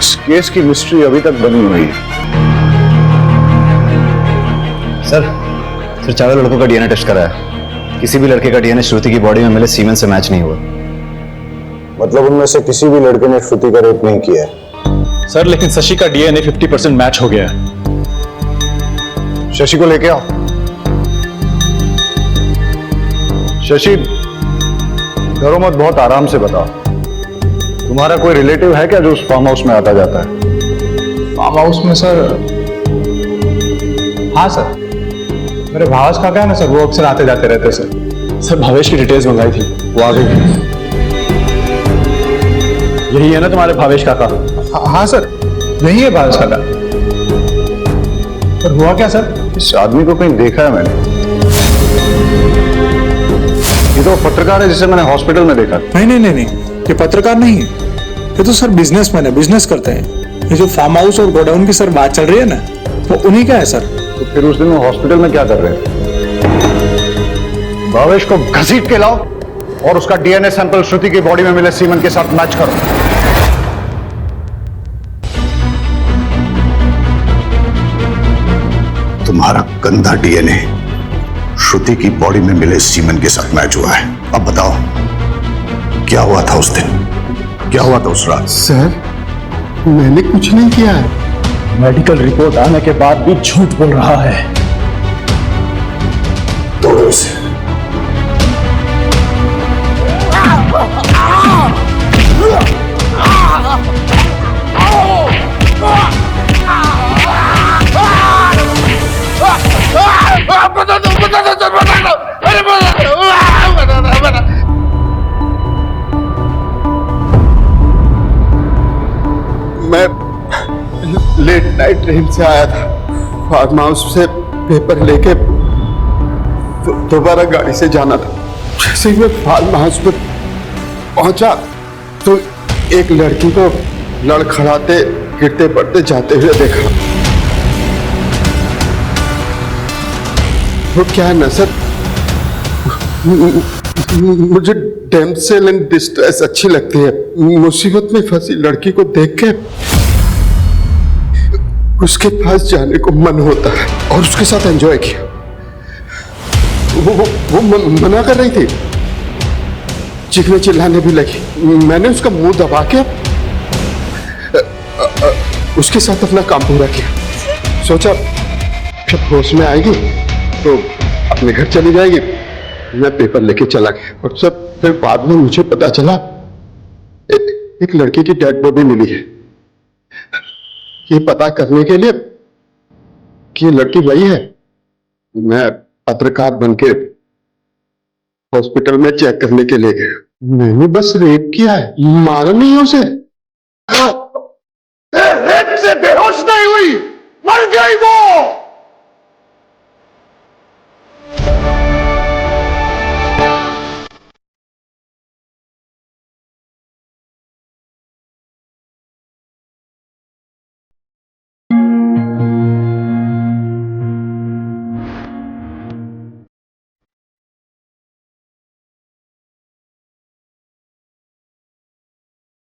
इस केस की मिस्ट्री अभी तक बनी हुई है। सर 4 लड़कों का डीएनए टेस्ट कराया, किसी भी लड़के का डीएनए श्रुति की बॉडी में मिले सीमेन से मैच नहीं हुआ। मतलब उनमें से किसी भी लड़के ने श्रुति का रेप नहीं किया है। सर लेकिन शशि का डीएनए 50% मैच हो गया है। शशि को लेके आओ। शशि, डरो मत, बहुत आराम से बताओ। तुम्हारा कोई रिलेटिव है क्या जो उस फार्म हाउस में आता जाता है? फार्म हाउस में सर, हाँ सर, मेरे भावेश काका है ना सर, वो अक्सर आते जाते रहते सर। सर भावेश की डिटेल्स मंगाई थी, वो आ गई। यही है ना तुम्हारे भावेश काका? हाँ सर, यही है भावेश काका। पर हुआ क्या सर? इस आदमी को कहीं देखा है मैंने। ये तो पत्रकार है जिसे मैंने हॉस्पिटल में देखा। नहीं, ये पत्रकार नहीं है, ये तो सर बिजनेसमैन है, बिजनेस करते हैं। ये जो फार्म हाउस और गोडाउन की सर बात चल रही है ना, वो उन्हीं का है सर। तो फिर उस दिन वो हॉस्पिटल में क्या कर रहे थे? भावेश को घसीट के लाओ और उसका डीएनए सैंपल श्रुति की बॉडी में मिले सीमन के साथ मैच करो। तुम्हारा गंदा डीएनए श्रुति की बॉडी में मिले सीमन के साथ मैच हुआ है। अब बताओ क्या हुआ था उस दिन, क्या हुआ था उस रात? सर मैंने कुछ नहीं किया है। मेडिकल रिपोर्ट आने के बाद भी झूठ बोल रहा है। तोड़ो इसे। मैं लेट नाइट ट्रेन से आया था, फार्म हाउस से पेपर लेके दोबारा गाड़ी से जाना था। जैसे ही मैं फार्म हाउस पे पहुंचा तो एक लड़की को लड़खड़ाते गिरते पड़ते जाते हुए देखा। वो क्या है ना सर, मुझे डैमसेल इन डिस्ट्रेस अच्छी लगती है। मुसीबत में फंसी लड़की को देख के उसके पास जाने को मन होता है और उसके साथ एंजॉय किया। वो मना कर रही थी, चीखने चिल्लाने भी लगी। मैंने उसका मुंह दबा के उसके साथ अपना काम पूरा किया। सोचा जब होश में आएगी तो अपने घर चली जाएगी। मैं पेपर लेके चला गया और सब फिर बाद में मुझे पता चला एक लड़की की डेड बॉडी मिली है। ये पता करने के लिए कि ये लड़की वही है, मैं पत्रकार बनके हॉस्पिटल में चेक करने के लिए गया। मैंने बस रेप किया है, मारा नहीं है उसे। रेप से बेहोश नहीं हुई, मर गई वो।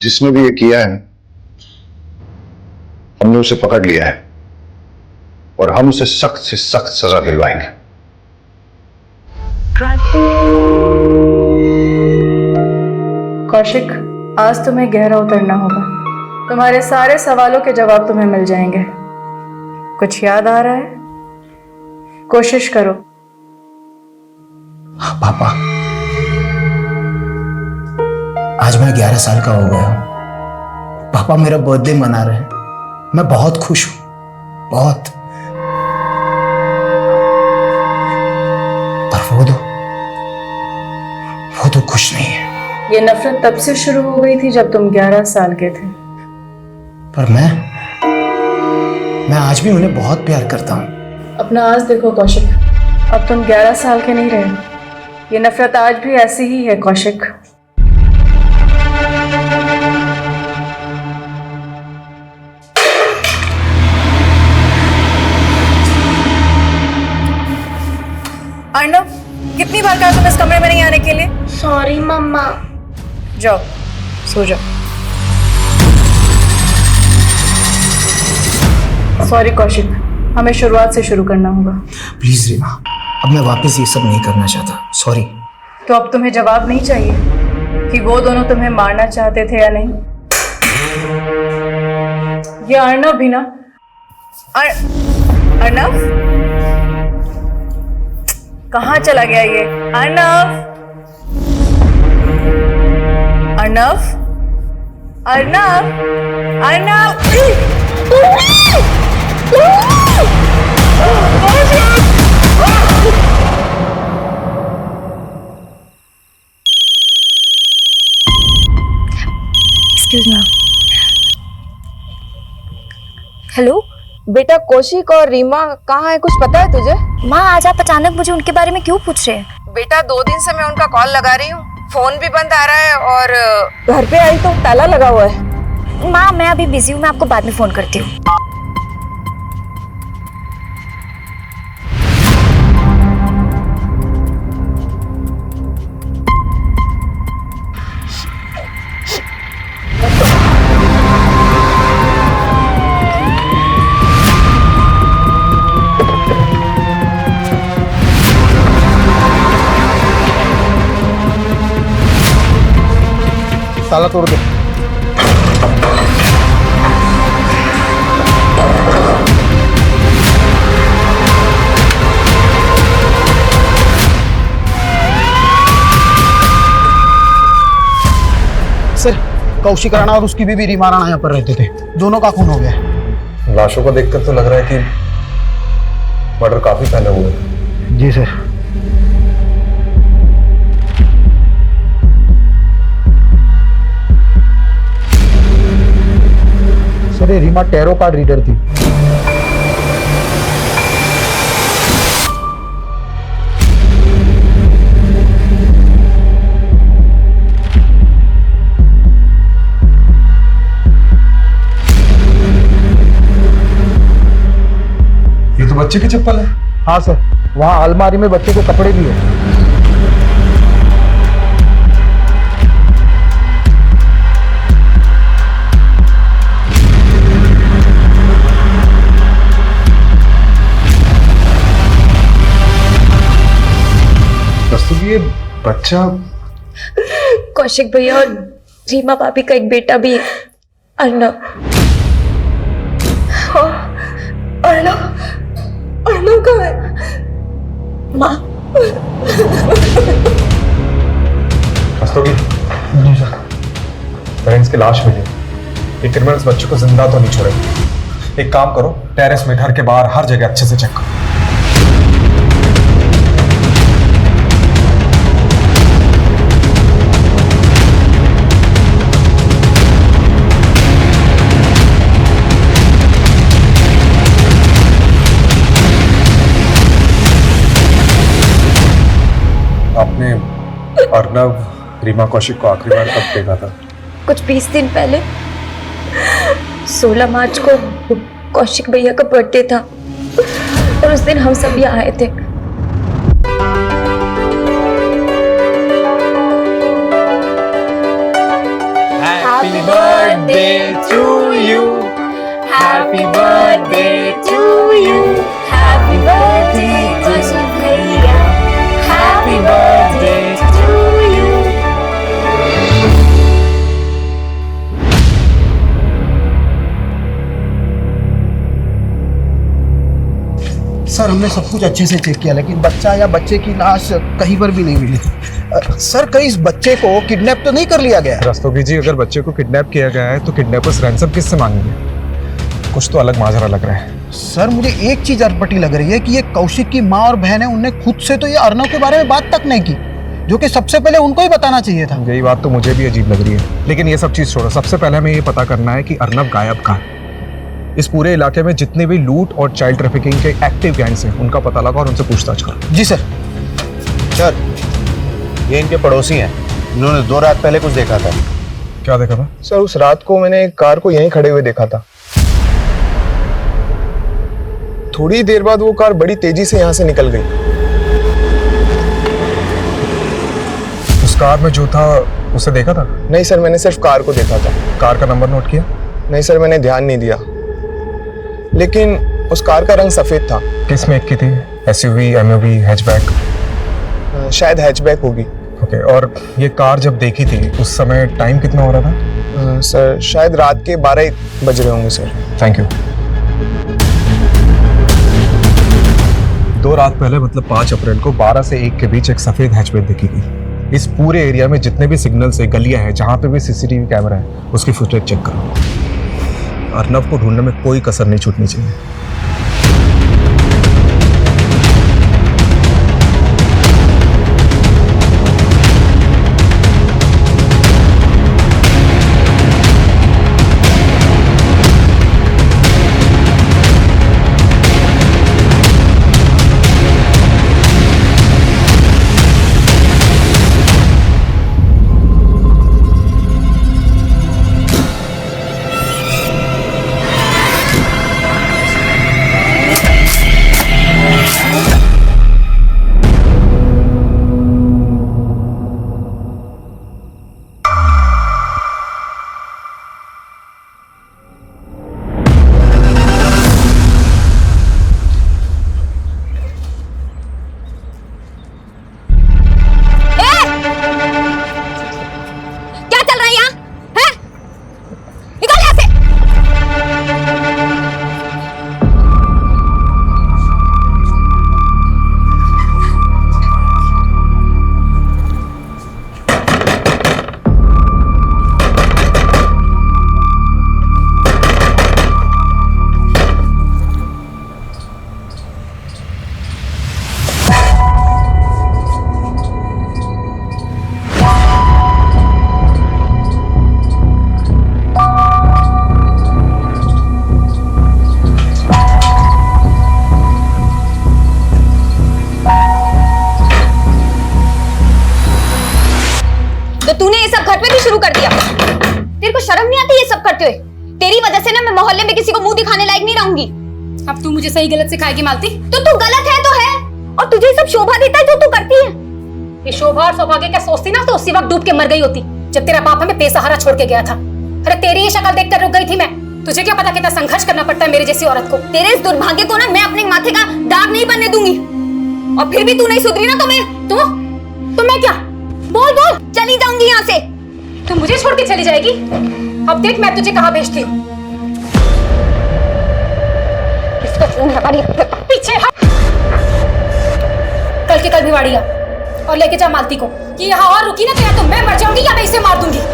जिसने भी ये किया है हमने उसे पकड़ लिया है और हम उसे सख्त से सख्त सजा दिलवाएंगे। कौशिक, आज तुम्हें गहरा उतरना होगा। तुम्हारे सारे सवालों के जवाब तुम्हें मिल जाएंगे। कुछ याद आ रहा है? कोशिश करो। पापा, आज मैं 11 साल का हो गया हूं। पापा मेरा बर्थडे मना रहे हैं, मैं बहुत खुश हूं, बहुत। पर वो तो खुश नहीं है। ये नफरत तब से शुरू हो गई थी जब तुम 11 साल के थे। पर मैं आज भी उन्हें बहुत प्यार करता हूं। अपना आज देखो कौशिक, अब तुम 11 साल के नहीं रहे। ये नफरत आज भी ऐसी ही है कौशिक। अर्णव, कितनी बार कहा तुम इस कमरे में नहीं आने के लिए? सॉरी मम्मा। जाओ, सो जाओ। सॉरी कौशिक, हमें शुरुआत से शुरू करना होगा। प्लीज रीमा, अब मैं वापस ये सब नहीं करना चाहता। सॉरी। तो अब तुम्हें जवाब नहीं चाहिए कि वो दोनों तुम्हें मारना चाहते थे या नहीं? ये अर्णव भी ना। अर्णव कहाँ चला गया ये? Arnav, Arnav, Arnav, Arnav. Excuse me. Hello बेटा, कौशिक और रीमा कहाँ है, कुछ पता है तुझे? माँ, आज आप अचानक मुझे उनके बारे में क्यों पूछ रहे हैं? बेटा, 2 दिन से मैं उनका कॉल लगा रही हूँ, फोन भी बंद आ रहा है और घर पे आई तो ताला लगा हुआ है। माँ, मैं अभी बिजी हूँ, मैं आपको बाद में फोन करती हूँ। ताला तोड़ दो। सर, कौशिक राणा और उसकी बीवी रीमा राणा यहाँ पर रहते थे, दोनों का खून हो गया है। लाशों को देखकर तो लग रहा है कि मर्डर काफी पहले हुआ है। जी सर। सर, ये रीमा टैरो कार्ड रीडर थी। ये तो बच्चे की चप्पल है। हाँ सर, वहाँ अलमारी में बच्चे के कपड़े भी है। ये बच्चा कौशिक भैया और रीमा भाभी का एक बेटा भी है, अर्णव। अर्णव, अर्णव कहाँ है? माँ। रस्तोगी, पेरेंट्स की लाश मिली। ये क्रिमिनल्स बच्चों को जिंदा तो नहीं छोड़ेंगे। एक काम करो, टेरेस में, घर के बाहर, हर जगह अच्छे से चेक करो। आपने अर्णव, रीमा कौशिक को आखिरी बार कब देखा था? कुछ 20 दिन पहले, 16 मार्च को कौशिक भैया का बर्थडे था और उस दिन हम सब यहाँ आए थे। Happy birthday to you. Happy birthday to you. Happy birthday Kaushik भैया. Happy birthday to you. Sir, हमने सब कुछ अच्छे से चेक किया, लेकिन बच्चा या बच्चे की लाश कहीं पर भी नहीं मिली। सर, कहीं इस बच्चे को किडनैप तो नहीं कर लिया गया? रस्तोगी जी, अगर बच्चे को किडनैप किया गया है तो किडनैपर्स रैंसम किससे मांगेंगे? कुछ तो अलग माजरा लग रहा है। सर, मुझे एक चीज अटपटी लग रही है कि ये कौशिक की माँ और बहन है, उनने खुद से तो ये अर्णव के बारे में बात तक नहीं की, जो कि सबसे पहले उनको ही बताना चाहिए था। यही बात तो मुझे भी अजीब लग रही है, लेकिन ये सब चीज छोड़ो। सबसे पहले हमें ये पता करना है कि अर्णव गायब कहाँ है। इस पूरे इलाके में जितने भी लूट और चाइल्ड ट्रैफिकिंग के एक्टिव गैंग्स हैं, उनका पता लगा और उनसे पूछताछ करो। जी सर। सर, ये इनके पड़ोसी हैं, इन्होंने 2 रात पहले कुछ देखा था। क्या देखा था? सर, उस रात को मैंने एक कार को यहीं खड़े हुए देखा था। थोड़ी देर बाद वो कार बड़ी तेजी से यहाँ से निकल गई। उस कार में जो था उसे देखा था? नहीं सर, मैंने सिर्फ कार को देखा था। कार का नंबर नोट किया? नहीं सर, मैंने ध्यान नहीं दिया। लेकिन उस कार का रंग सफेद था। किस मेक की थी? SUV, MUV, hatchback? शायद हैचबैक होगी। ओके, और ये कार जब देखी थी उस समय टाइम कितना हो रहा था? सर शायद रात के 12 बज रहे होंगे सर। Thank you. 2 रात पहले मतलब 5 अप्रैल को 12 से 1 के बीच एक सफेद हैचबैक देखी गई। इस पूरे एरिया में जितने भी सिग्नल्स है, गलियां हैं, जहां पे भी सीसीटीवी कैमरा है, उसकी फुटेज चेक करो। अर्नव को ढूंढने में कोई कसर नहीं छूटनी चाहिए। शुरू कर दिया। तेरे को शर्म नहीं आती ये सब करते हुए? तेरी वजह से ना मैं मोहल्ले में किसी को मुंह दिखाने लायक नहीं रहूंगी। अब तू मुझे सही गलत सिखाएगी मालती? तो तू गलत है तो है, और तुझे ये सब शोभा देता है जो तू करती है। ये शोभा और सौभाग्य क्या सोचती ना तो उसी वक्त डूब के मर गई होती जब तेरा बाप हमें बेसहारा छोड़ के गया था। अरे तेरी ये शक्ल देखकर रुक गई थी मैं। तुझे क्या पता कितना संघर्ष करना पड़ता है मेरी जैसी औरत को। तेरे इस दुर्भाग्य को ना मैं अपने माथे का दाग नहीं बनने दूंगी। और फिर भी तू नहीं सुधरी ना तो मैं क्या? बोल बोल, चली जाऊंगी यहाँ से। तू मुझे छोड़ के चली जाएगी? अब देख मैं तुझे कहाँ भेजती हूँ। इसका फोन हमारी पीछे हट। कल के कल भिवाड़ी आ और लेके जा मालती को कि यहाँ और रुकी ना तो या तो मैं मर जाऊंगी या मैं इसे मार दूंगी।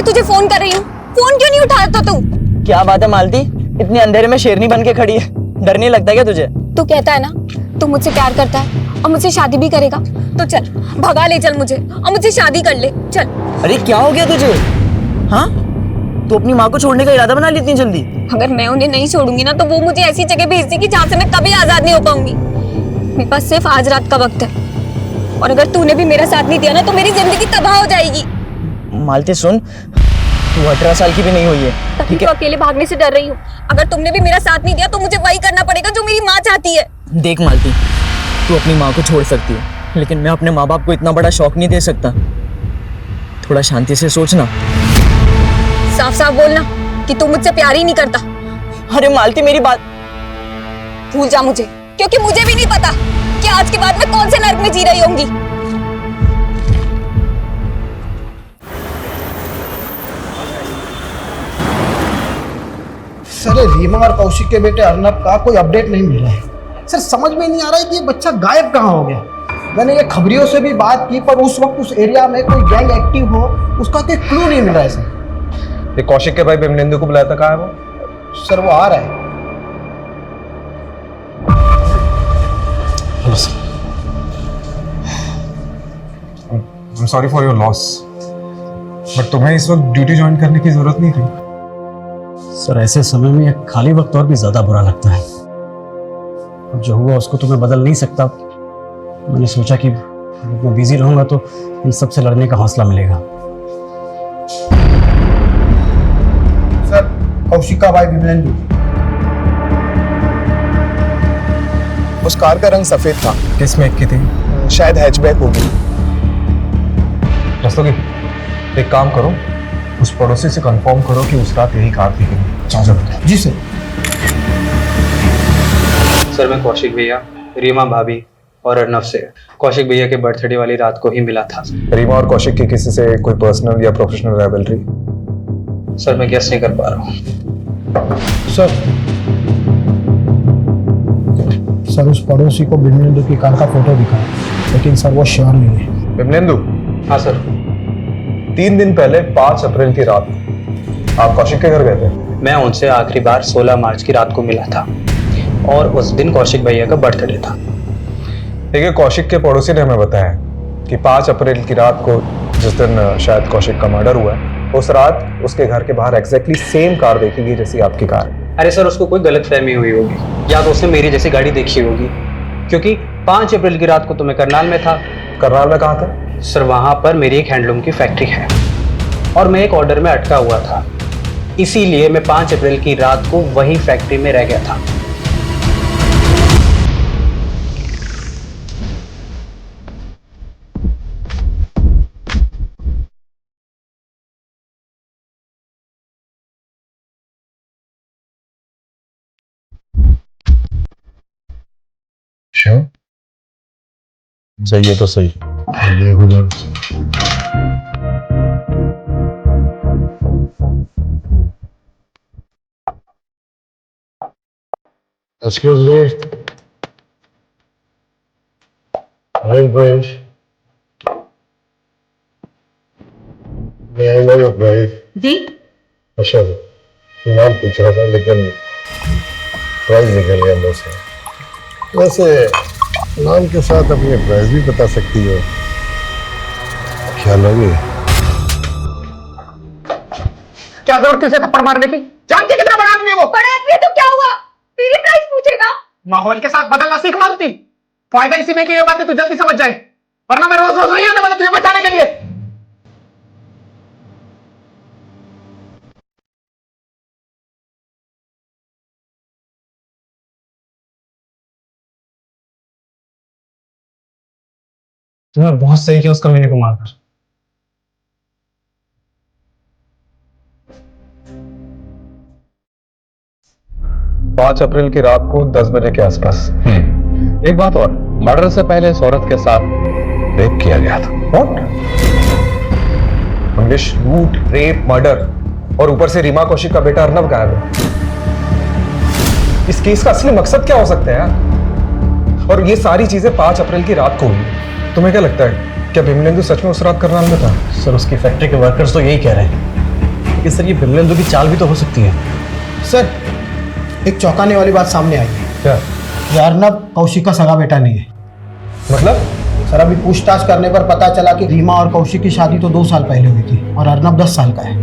तुझे फोन कर रही हूँ, फोन क्यों नहीं उठाता तू? क्या बात है मालती, इतनी अंधेरे में शेरनी बन के खड़ी है, डर नहीं लगता क्या तुझे? तू कहता है ना तू मुझसे प्यार करता है और मुझसे शादी भी करेगा, तो चल भगा ले चल मुझे और मुझसे शादी कर ले चल। अरे क्या हो गया तुझे? हाँ, तू अपनी माँ को छोड़ने का इरादा बना ली इतनी जल्दी? अगर मैं उन्हें नहीं छोड़ूंगी ना तो वो मुझे ऐसी जगह भेज देगी जहाँ से मैं कभी आजाद नहीं हो पाऊंगी। मेरे पास सिर्फ आज रात का वक्त है, और अगर तूने भी मेरा साथ नहीं दिया ना तो मेरी जिंदगी तबाह हो जाएगी। मालती सुन, तू 18 साल की भी नहीं हुई है, ठीक है? तो अकेले भागने से डर रही हूँ। अगर तुमने भी मेरा साथ नहीं दिया तो मुझे वही करना पड़ेगा जो मेरी माँ चाहती है। देख मालती, तू अपनी माँ को छोड़ सकती है, लेकिन मैं अपने माँ बाप को इतना बड़ा शौक नहीं दे सकता। थोड़ा शांति से सोचना। साफ साफ बोलना कि तू मुझसे प्यार ही नहीं करता। अरे मालती मेरी बात भूल जा मुझे, क्योंकि मुझे भी नहीं पता कि आज के बाद मैं कौन से नर्क में जी रही होंगी। सर रीमा और कौशिक के बेटे अर्नब का कोई अपडेट नहीं मिल रहा है। सर समझ में नहीं आ रहा है कि ये बच्चा गायब कहाँ हो गया। मैंने ये खबरियों से भी बात की पर उस वक्त उस एरिया में कोई गैंग एक्टिव हो उसका कोई क्लू नहीं मिल रहा है सर। ये कौशिक के भाई बिमलेंदु को बुलाया था, कहाँ है वो? सर वो आ रहा है। Hello sir, I am sorry for your loss, but तुम्हें इस वक्त ड्यूटी ज्वाइन करने की जरूरत नहीं थी। सर ऐसे समय में यह खाली वक्त और भी ज्यादा बुरा लगता है। अब जो हुआ उसको तो मैं बदल नहीं सकता। मैंने सोचा कि मैं बिजी रहूंगा तो इन सब से लड़ने का हौसला मिलेगा। सर, कौशिक का भाई विमलेंदु। उस कार का रंग सफेद था। किस मेक की थी? शायद हैचबैक होगी। रस्तोगी, एक काम करो, उस पड़ोसी से कंफर्म करो कि उस रात यही कार थी कि नहीं। जी सर। सर मैं कौशिक भैया, रीमा भाभी और अर्नव से कौशिक भैया के बर्थडे वाली रात को ही मिला था। रीमा और कौशिक की किसी से कोई पर्सनल या प्रोफेशनल राइवलरी? सर मैं गेस नहीं कर पा रहा हूँ। सर उस पड़ोसी को विमलेंदु की कार का फोटो दिखाया, लेकिन सर वो श्योर नहीं है। विमलेंदु? हाँ सर। 3 दिन पहले 5 अप्रैल की रात आप कौशिक के घर गए थे? मैं उनसे आखिरी बार 16 मार्च की रात को मिला था और उस दिन कौशिक भैया का बर्थडे था। देखिए, कौशिक के पड़ोसी ने हमें बताया कि 5 अप्रैल की रात को, जिस दिन शायद कौशिक का मर्डर हुआ है, उस रात उसके घर के बाहर एग्जैक्टली सेम कार देखी गई जैसी आपकी कार है। अरे सर उसको कोई गलतफहमी हुई होगी या तो उसने मेरी जैसी गाड़ी देखी होगी, क्योंकि 5 अप्रैल की रात को तो मैं करनाल में था। करनाल में कहाँ था? सर वहां पर मेरी एक हैंडलूम की फैक्ट्री है और मैं एक ऑर्डर में अटका हुआ था, इसीलिए मैं 5 अप्रैल की रात को वही फैक्ट्री में रह गया था। सही है तो सही। Excuse me. Hi, Prayesh. May I know your price? जी अच्छा, नाम पूछ रहा था लेकिन प्राइस निकल गया मुझ से। वैसे नाम के साथ अपनी प्राइस भी बता सकती हो, ख्याल लगे। क्या जरूरत है थप्पड़ मारने की? जानती कितना बड़ा आदमी है वो? बड़ा आदमी है तो क्या हुआ? मेरी प्राइस पूछेगा? माहौल के साथ बदलना सीख मारती। फायदा इसी में कि ये बातें तू जल्दी समझ जाए, वरना मैं रोज रोज नहीं आने वाला तुझे बचाने के लिए। तुम्हें बहुत सही किया उसका मेरे को मारकर। 5 अप्रैल की रात को 10 बजे के आसपास। एक बात और, मर्डर से पहले इस औरत के साथ रेप किया गया था। व्हाट? मंगेश, लूट, रेप, मर्डर और ऊपर से रीमा कौशिक का बेटा अर्नव गायब है। इस केस का असली मकसद क्या हो सकता है यार? और ये सारी चीजें 5 अप्रैल की रात को हुई। तुम्हें क्या लगता है, क्या विमलेंदु सच में उस रात करनाल में था? सर उसकी फैक्ट्री के वर्कर्स तो यही कह रहे हैं कि सर ये विमलेंदु की चाल भी तो हो सकती है। सर एक चौंकाने वाली बात सामने आई है। क्या? ये अर्नब कौशिक का सगा बेटा नहीं है। मतलब? सर अभी पूछताछ करने पर पता चला कि रीमा और कौशिक की शादी तो 2 साल पहले हुई थी और अर्नब 10 साल का है।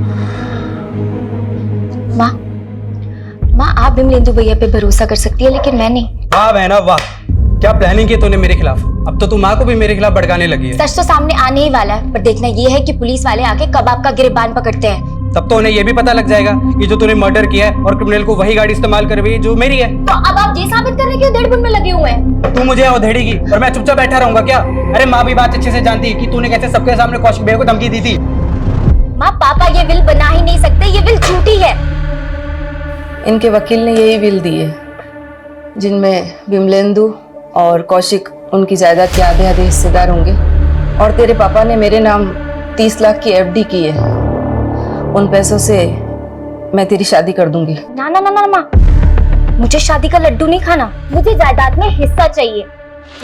माँ आप विमलेंदु भैया पे भरोसा कर सकती है, लेकिन मैं नहीं। वाह बहना वाह, क्या प्लानिंग की तूने मेरे खिलाफ। अब तो तू माँ को भी मेरे खिलाफ भड़काने लगी है। सच तो सामने आने ही वाला है, पर देखना ये है कि पुलिस वाले आके कब आपका गिरबान पकड़ते हैं। तब तो उन्हें ये भी पता लग जाएगा कि जो तूने मर्डर किया है और क्रिमिनल को वही गाड़ी इस्तेमाल कर रही है जो मेरी है। तो अब आप ये साबित करने के डेढ़ में लगे हुए हैं। तू मुझे औधेड़ेगी और मैं चुपचाप बैठा रहूंगा क्या? अरे माँ भी बात अच्छे से जानती है कि तूने कैसे सबके सामने कौशिक भैया को धमकी दी थी। माँ पापा ये विल बना ही नहीं सकते, ये विल झूठी है। इनके वकील ने यही विल दी है जिनमें विमलेंदु और कौशिक उनकी जायदाद के आधे आधे हिस्सेदार होंगे, और तेरे पापा ने मेरे नाम 30 लाख की एफडी की है। उन पैसों से मैं तेरी शादी कर दूंगी। ना ना ना ना माँ, मुझे शादी का लड्डू नहीं खाना, मुझे जायदाद में हिस्सा चाहिए।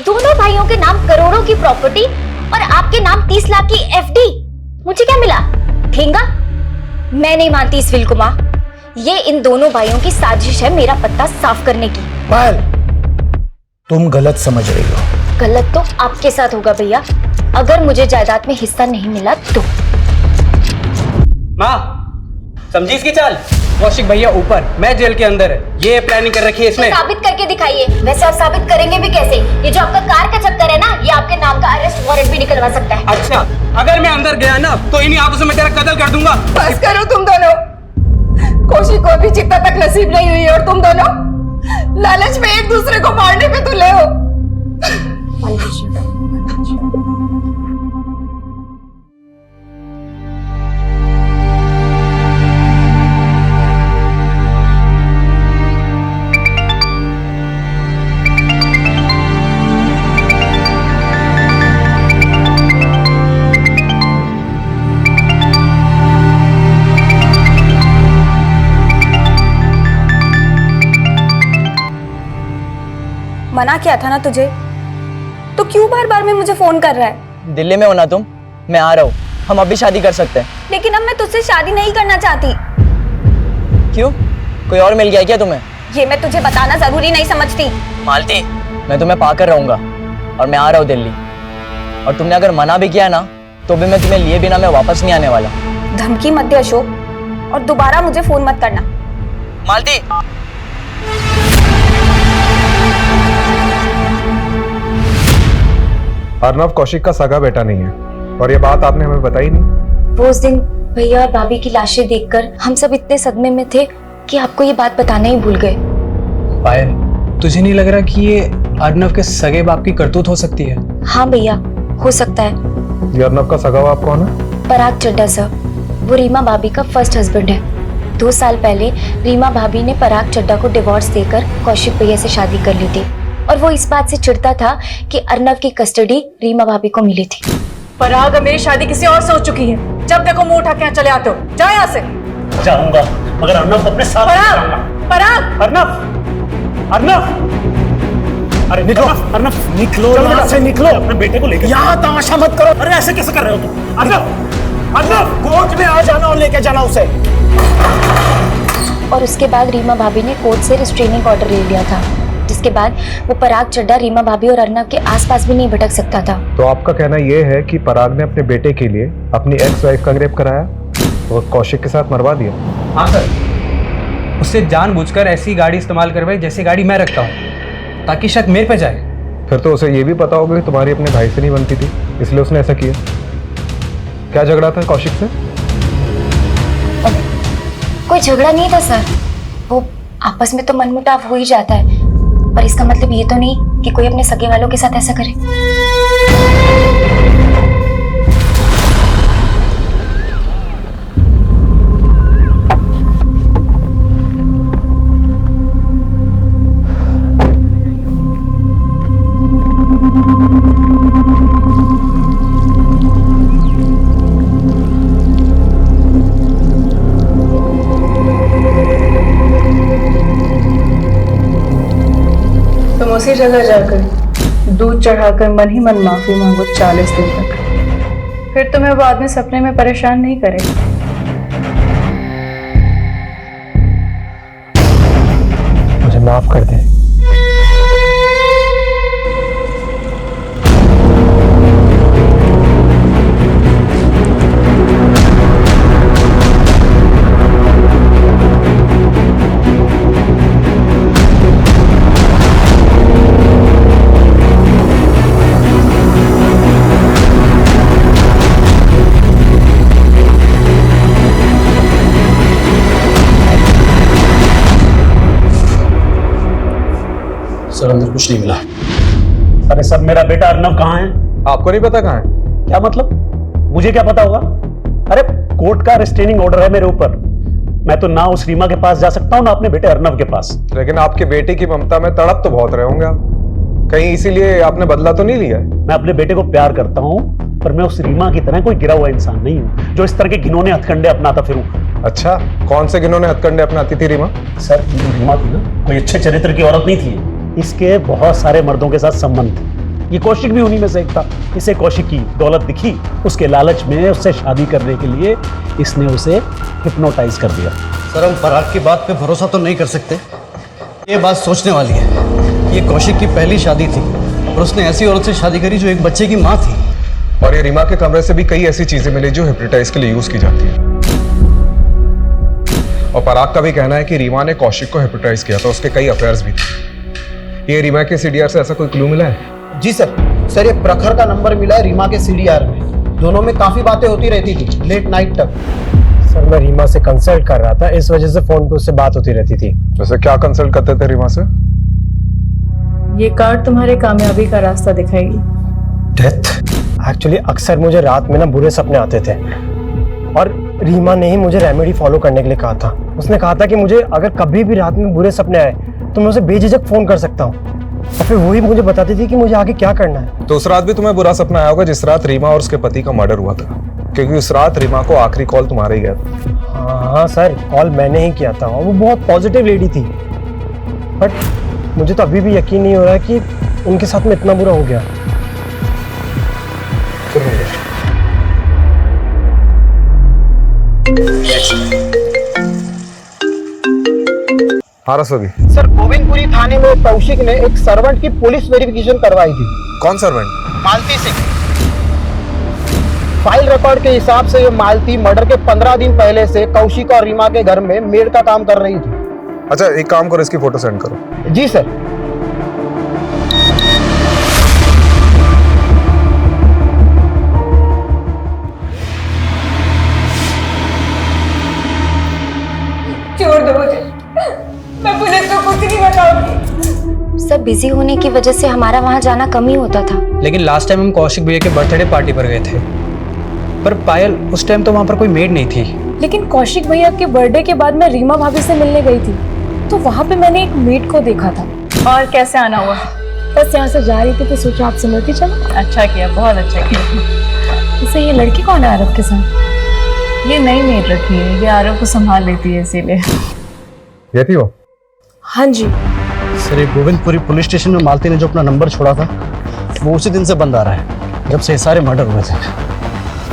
दोनों भाइयों के नाम करोड़ों की प्रॉपर्टी और आपके नाम 30 लाख की एफडी। मुझे क्या मिला? ठेंगा? मैं नहीं मानती इस विल को माँ। ये इन दोनों भाइयों की साजिश है मेरा पत्ता साफ करने की। पायल, तुम गलत समझ रही हो। गलत तो आपके साथ होगा भैया, अगर मुझे जायदाद में हिस्सा नहीं मिला तो। माँ समझी इसकी चाल? कौशिक भैया ऊपर, मैं जेल के अंदर है। ये प्लानिंग कर रखी है इसने। साबित करके दिखाइए। वैसे आप साबित करेंगे भी कैसे? ये जो आपका कार का चक्कर है ना, ये आपके नाम का अरेस्ट वारंट भी निकलवा सकता है। अच्छा, अगर मैं अंदर गया ना तो इन्हीं हाथों से मैं तेरा कत्ल कर दूंगा। बस करो तुम दोनों। कौशिक को अभी चिता तक नसीब नहीं हुई और तुम दोनों लालच में एक दूसरे को मारने पे तुले हो। मना किया था ना तुझे, तो क्यों बार बार में मुझे फोन कर रहा है? दिल्ली में हो ना तुम, मैं आ रहा हूँ, हम अभी शादी कर सकते हैं। लेकिन अब मैं तुझसे शादी नहीं करना चाहती। क्यों, कोई और मिल गया क्या तुम्हें? ये मैं तुझे बताना जरूरी नहीं समझती। मालती, मैं तुम्हें पाकर रहूंगा और मैं आ रहा हूँ दिल्ली। और तुमने अगर मना भी किया ना तो भी मैं तुम्हें लिए बिना मैं वापस नहीं आने वाला। धमकी मत दे अशोक, और दोबारा मुझे फोन मत करना। मालती, अर्नव कौशिक का सगा बेटा नहीं है, और ये बात आपने हमें बताई नहीं। वो उस दिन भैया और भाभी की लाशें देखकर हम सब इतने सदमे में थे कि आपको ये बात बताना ही भूल गए। पायल, तुझे नहीं लग रहा कि ये अर्नव के सगे बाप की करतूत हो सकती है? हाँ भैया, हो सकता है। ये अर्नव का सगा बाप कौन है? पराग चड्ढा सर, वो रीमा भाभी का फर्स्ट हस्बैंड है। 2 साल पहले रीमा भाभी ने पराग चड्ढा को डिवोर्स देकर कौशिक भैया से शादी कर ली थी, और वो इस बात से चिढ़ता था कि अर्नव की कस्टडी रीमा भाभी को मिली थी। पराग, मेरी शादी किसी और से हो चुकी है। जब देखो मुंह उठा के यहाँ चले आते हो। जाओ यहाँ से। जाऊंगा, मगर अर्नव अपने साथ पराग, पराग, अर्नव, अर्नव, अरे निकलो, अर्नव, निकलो यहाँ से, निकलो। अपने बेटे को लेकर यहाँ तमाशा मत करो। अरे ऐसे कैसे कर रहे हो तुम? अर्नव, अर्नव, कोर्ट में आ जाना और लेके जाना उसे। और उसके बाद रीमा भाभी ने कोर्ट से रिस्ट्रेनिंग ऑर्डर ले लिया था, जिसके बाद वो पराग चड्ढा रीमा भाभी और अर्नव के आसपास भी नहीं भटक सकता था। तो आपका कहना यह है कि पराग ने अपने बेटे के लिए अपनी एक्स वाइफ का रेप कराया और कौशिक के साथ मरवा दिया? हाँ सर, उससे जानबूझकर ऐसी गाड़ी इस्तेमाल करवाई जैसी गाड़ी मैं रखता हूँ, ताकि शक मेरे पे जाए। फिर तो उसे ये भी पता होगा कि तुम्हारी अपने भाई से नहीं बनती थी, इसलिए उसने ऐसा किया। क्या झगड़ा था कौशिक से? कोई झगड़ा नहीं था सर, वो आपस में तो मनमुटाव हो ही जाता है, पर इसका मतलब ये तो नहीं कि कोई अपने सगे वालों के साथ ऐसा करे। उसी जगह जाकर दूध चढ़ाकर मन ही मन माफी मांगो 40 दिन तक, फिर तुम्हें बाद में सपने में परेशान नहीं करेगा। मुझे माफ कर दे। सर, अंदर कुछ नहीं मिला। अरे सर, मेरा बेटा अर्नव कहाँ है? आपको नहीं पता कहाँ है? क्या मतलब? मुझे क्या पता होगा? अरे कोर्ट का रिस्ट्रेनिंग ऑर्डर है मेरे ऊपर। मैं तो ना उस रीमा के पास जा सकता हूँ ना अपने बेटे अर्नव के पास। लेकिन आपके बेटे की ममता में तड़प तो बहुत रहे होंगे आप, कहीं इसीलिए आपने बदला तो नहीं लिया? मैं अपने बेटे को प्यार करता हूँ, पर मैं उस रीमा की तरह कोई गिरा हुआ इंसान नहीं हूँ जो इस तरह के घिनौने हथकंडे अपनाता फिरूं। अच्छा, कौन से घिनौने हथकंडे अपनाती थी रीमा? सर, रीमा थी ना कोई अच्छे चरित्र की औरत नहीं थी। इसके बहुत सारे मर्दों के साथ संबंध थे। ये कौशिक भी उन्हीं में से एक था। इसे कौशिक की दौलत दिखी, उसके लालच में उससे शादी करने के लिए इसने उसे हिप्नोटाइज कर दिया। सर, हम पराग की बात पे भरोसा तो नहीं कर सकते। ये बात सोचने वाली है। ये कौशिक की पहली शादी थी और उसने ऐसी औरत से शादी करी जो एक बच्चे की माँ थी। और ये रीमा के कमरे से भी कई ऐसी चीजें मिली जो हिप्नोटाइज के लिए यूज की जाती है। और पराग का भी कहना है कि रीमा ने कौशिक को हिप्नोटाइज किया था, उसके कई अफेयर्स भी थे। ये रीमा के सीडीआर से ऐसा कोई क्लू मिला है? जी सर, ये प्रखर का नंबर मिला है रीमा के सीडीआर में। दोनों में काफी बातें होती रहती थी लेट नाइट तक। सर मैं रीमा से कंसल्ट कर रहा था, इस वजह से फोन पे उससे बात होती रहती थी। वैसे क्या कंसल्ट करते थे रीमा से? ये कार्ड तुम्हारे कामयाबी का रास्ता दिखाएगी। डेथ? एक्चुअली अक्सर मुझे रात में ना बुरे सपने आते थे और रीमा ने ही मुझे रेमेडी फॉलो करने के लिए कहा था। उसने कहा था कि मुझे अगर कभी भी रात में बुरे सपने आए तो मैं उसे बेझिझक फोन कर सकता हूँ और फिर वही मुझे बताती थी कि मुझे आगे क्या करना है। तो उस रात भी तुम्हें बुरा सपना आया होगा जिस रात रीमा और उसके पति का मर्डर हुआ था, क्योंकि उस रात रीमा को आखिरी कॉल तुम्हारा ही गया था। हाँ सर, कॉल मैंने ही किया था और वो बहुत पॉजिटिव लेडी थी, बट मुझे तो अभी भी यकीन नहीं हो रहा है कि उनके साथ में इतना बुरा हो गया। हाँ रसोगी। सर, गोविंदपुरी थाने में कौशिक ने एक सर्वेंट की पुलिस वेरिफिकेशन करवाई थी। कौन सर्वेंट? मालती सिंह। फाइल रिकॉर्ड के हिसाब से ये मालती मर्डर के 15 दिन पहले से कौशिक और रीमा के घर में मेड का काम कर रही थी। अच्छा एक काम करो, इसकी फोटो सेंड करो। जी सर। छोड़ दो मुझे, मैं पुलिस को कुछ नहीं बताऊंगी। सब बिजी होने की वजह से हमारा वहाँ जाना कम ही होता था। लेकिन लास्ट टाइम हम कौशिक भैया के बर्थडे पार्टी पर गए थे, पर पायल उस टाइम तो वहाँ पर कोई मेड नहीं थी। लेकिन कौशिक भैया के बर्थडे के बाद मैं रीमा भाभी से मिलने गई थी, तो वहाँ पे मैंने एक मेड को देखा था। और कैसे आना हुआ? बस यहाँ से जा रही थी तो सोचा आपसे मिलती चलो। अच्छा किया, बहुत अच्छा किया। वैसे ये लड़की कौन है आरव के साथ? ये नई मेड रखी है, ये आरव को संभाल लेती है इसीलिए। ये थी वो? हाँ जी सर, ये गोविंदपुरी पुलिस स्टेशन में मालती ने जो अपना नंबर छोड़ा था वो उसी दिन से बंद आ रहा है, जब से ये सारे मर्डर हुए थे।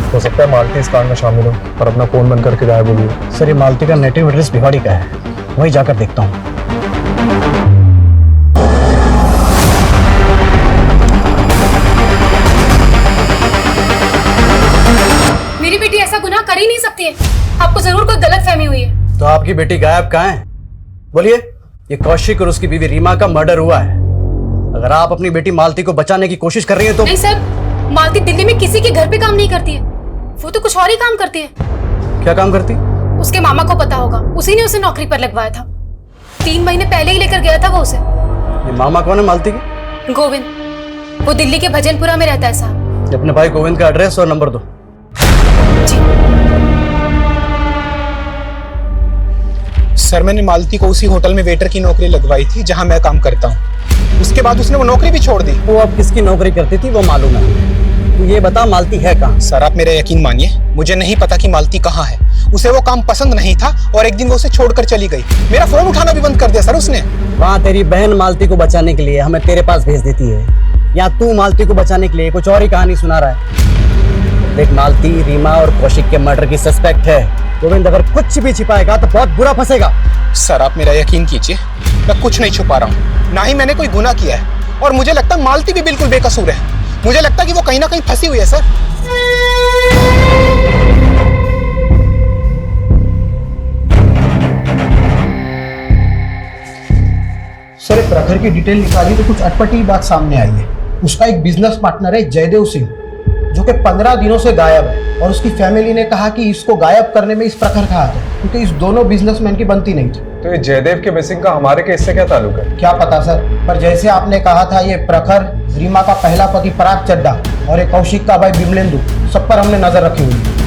हो सकता है मालती इस कांड में शामिल हो और अपना फोन बंद करके गायब हो गई। सर, ये मालती का नेटिव एड्रेस भिवाड़ी का है, वहीं जाकर देखता हूँ। मेरी बेटी ऐसा गुनाह कर ही नहीं सकती है। आपको जरूर कोई गलतफहमी हुई है। तो आपकी बेटी गायब कहाँ है? बोलिए। ये कौशिक और उसकी बीवी रीमा का मर्डर हुआ है। अगर आप अपनी बेटी मालती को बचाने की कोशिश कर रही हैं तो। नहीं सर, मालती दिल्ली में किसी के घर पे काम नहीं करती है, वो तो कुछ और ही काम करती है। क्या काम करती? उसके मामा को पता होगा, उसी ने उसे नौकरी पर लगवाया था। 3 महीने पहले ही लेकर गया था वो उसे। ये मामा कौन है मालती की? गोविंद, वो दिल्ली के भजनपुरा में रहता है साहब। अपने भाई गोविंद का एड्रेस और नंबर दो। सर, मैंने मालती को उसी होटल में वेटर की नौकरी लगवाई थी जहां मैं काम करता हूं। उसके बाद उसने वो नौकरी भी छोड़ दी। वो अब किसकी नौकरी करती थी वो मालूम है। तो ये बता मालती है कहाँ? सर, आप मेरा यकीन मानिए, मुझे नहीं पता कि मालती कहाँ है। उसे वो काम पसंद नहीं था और एक दिन वो उसे छोड़कर चली गई। मेरा फोन उठाना भी बंद कर दिया सर उसने। वहाँ तेरी बहन मालती को बचाने के लिए हमें तेरे पास भेज देती है, या तू मालती को बचाने के लिए कुछ और ही कहानी सुना रहा है। देख, मालती रीमा और कौशिक के मर्डर की सस्पेक्ट है। गोविंद अगर कुछ भी छिपाएगा तो बहुत बुरा फंसेगा। सर, आप मेरा यकीन कीजिए, मैं कुछ नहीं छुपा रहा हूँ, ना ही मैंने कोई गुनाह किया है। और मुझे लगता है मालती भी बिल्कुल बेकसूर है। मुझे लगता है कि वो कहीं ना कहीं फंसी हुई है सर। सर, प्रखर की डिटेल निकाली तो कुछ अटपटी बात सामने आई है। उसका एक बिजनेस पार्टनर है जयदेव सिंह, जो कि 15 दिनों से गायब है, और उसकी फैमिली ने कहा कि इसको गायब करने में इस प्रखर का हाथ है, क्योंकि इस दोनों बिजनेसमैन की बनती नहीं थी। तो ये जयदेव के मिसिंग का हमारे केस से क्या ताल्लुक है? क्या पता सर, पर जैसे आपने कहा था, ये प्रखर, रीमा का पहला पति पराग चड्डा और ये कौशिक का भाई बिमलेंदु, सब पर हमने नजर रखी हुई है।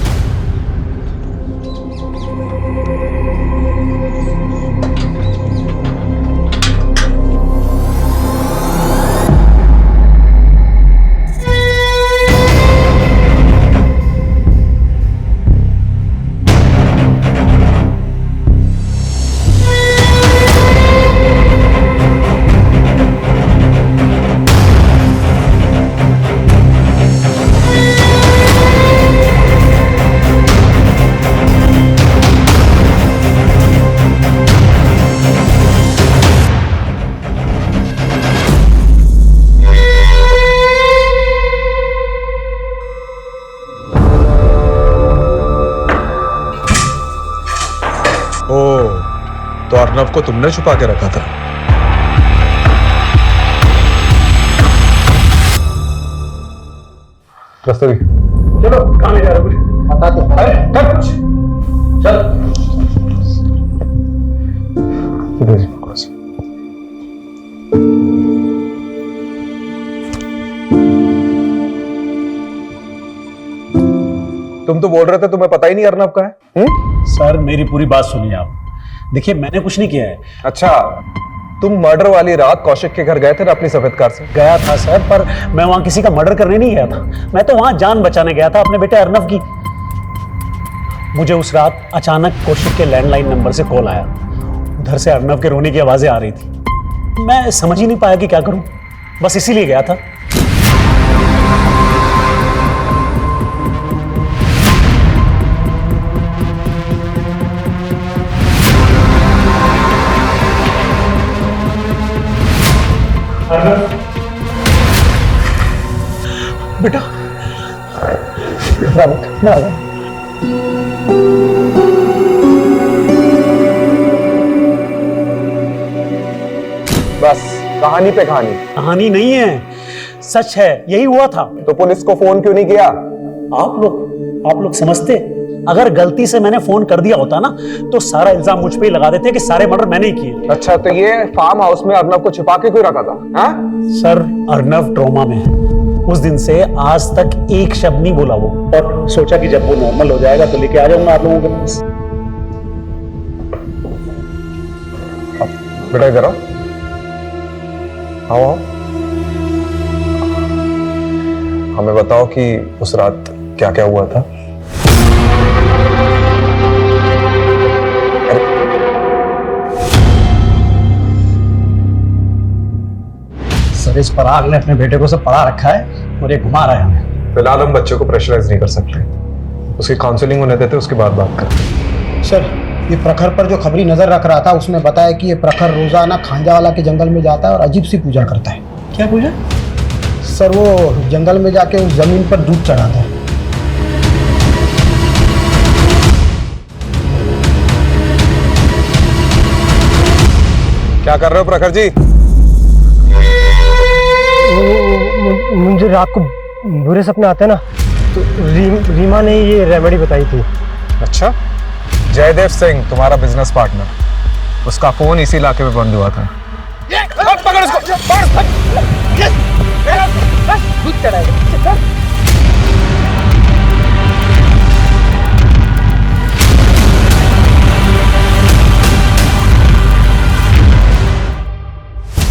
अर्नव को तुमने छुपा के रखा था। कस्तूरी चलो, कहाँ ले जा रहे हो? कुछ बताते हैं। अरे कर कुछ, चल। तुम तो बोल रहे थे तुम्हें पता ही नहीं अर्नव का है। सर मेरी पूरी बात सुनिए आप। देखिए मैंने कुछ नहीं किया है। अच्छा, तुम मर्डर वाली रात कौशिक के घर गए थे ना अपनी सफेद कार से? गया था सर, पर मैं वहां किसी का मर्डर करने नहीं गया था। मैं तो वहां जान बचाने गया था अपने बेटे अर्नव की। मुझे उस रात अचानक कौशिक के लैंडलाइन नंबर से कॉल आया। उधर से अर्नव के रोने की आवाजें आ रही थी। मैं समझ ही नहीं पाया कि क्या करूं, बस इसीलिए गया था। बेटा बस कहानी पे कहानी। कहानी नहीं है, सच है, यही हुआ था। तो पुलिस को फोन क्यों नहीं किया? आप लोग समझते, अगर गलती से मैंने फोन कर दिया होता ना तो सारा इल्जाम मुझ पे ही लगा देते कि सारे मर्डर मैंने ही किए। अच्छा, तो ये फार्म हाउस में अर्नव को छिपा के क्यों रखा था? हाँ? सर अर्नव ट्रॉमा में है। उस दिन से आज तक एक शब्द नहीं बोला वो, और सोचा कि जब वो नॉर्मल हो जाएगा तो लेके आ जाऊंगा आप लोगों के पास। बेटा इधर आओ, आओ। हमें बताओ कि उस रात क्या क्या हुआ था। सर इस पराग ने अपने बेटे को सब पढ़ा रखा है और ये घुमा रहा है हमें। फिलहाल हम बच्चे को प्रेशराइज नहीं कर सकते, उसकी काउंसलिंग होने देते, उसके बाद बात करते। सर ये प्रखर पर जो खबरी नजर रख रहा था उसने बताया कि ये प्रखर रोजाना खांजावाला के जंगल में जाता है और अजीब सी पूजा करता है। क्या पूजा? सर वो जंगल में जाके उस जमीन पर दूध चढ़ाता है। क्या कर रहे हो प्रखर जी? मुझे रात को बुरे सपने आते हैं ना, तो रीमा ने ये रेमेडी बताई थी। अच्छा, जयदेव सिंह तुम्हारा बिजनेस पार्टनर, उसका फोन इसी इलाके में बंद हुआ था। पकड़ उसको,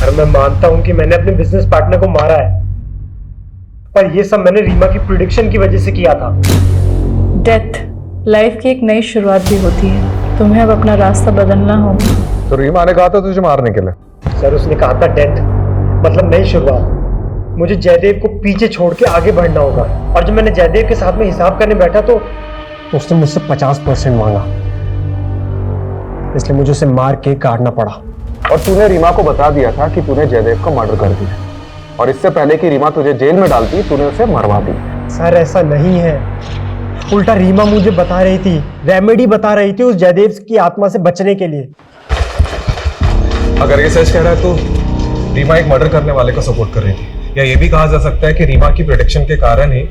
अरे मैं मानता हूं कि मैंने अपने बिजनेस पार्टनर को मारा है, पर ये सब मैंने रीमा की प्रिडिक्शन की वजह से किया था। डेथ लाइफ की एक नई शुरुआत भी होती है, तुम्हें अब अपना रास्ता बदलना होगा। तो रीमा ने कहा था तुझे मारने के लिए। सर उसने कहा था डेथ मतलब नई शुरुआत। मुझे जयदेव को पीछे छोड़ के आगे बढ़ना होगा, और जब मैंने जयदेव के साथ में हिसाब करने बैठा तो उसने मुझसे 50% मांगा, इसलिए मुझे उसे मार के काटना पड़ा। और तूने रीमा को बता दिया था कि तूने जयदेव को मर्डर कर दिया, और इससे पहले कि रीमा तुझे जेल में डालती तूने उसे मरवा दी। सर ऐसा नहीं है, उल्टा रीमा मुझे बता रही थी, रेमेडी बता रही थी उस जयदेव की आत्मा से बचने के लिए। अगर ये सच कह रहा है तो रीमा एक मर्डर करने वाले को सपोर्ट कर रही थी, या ये भी कहा जा सकता है कि रीमा की प्रेडिक्शन के कारण ही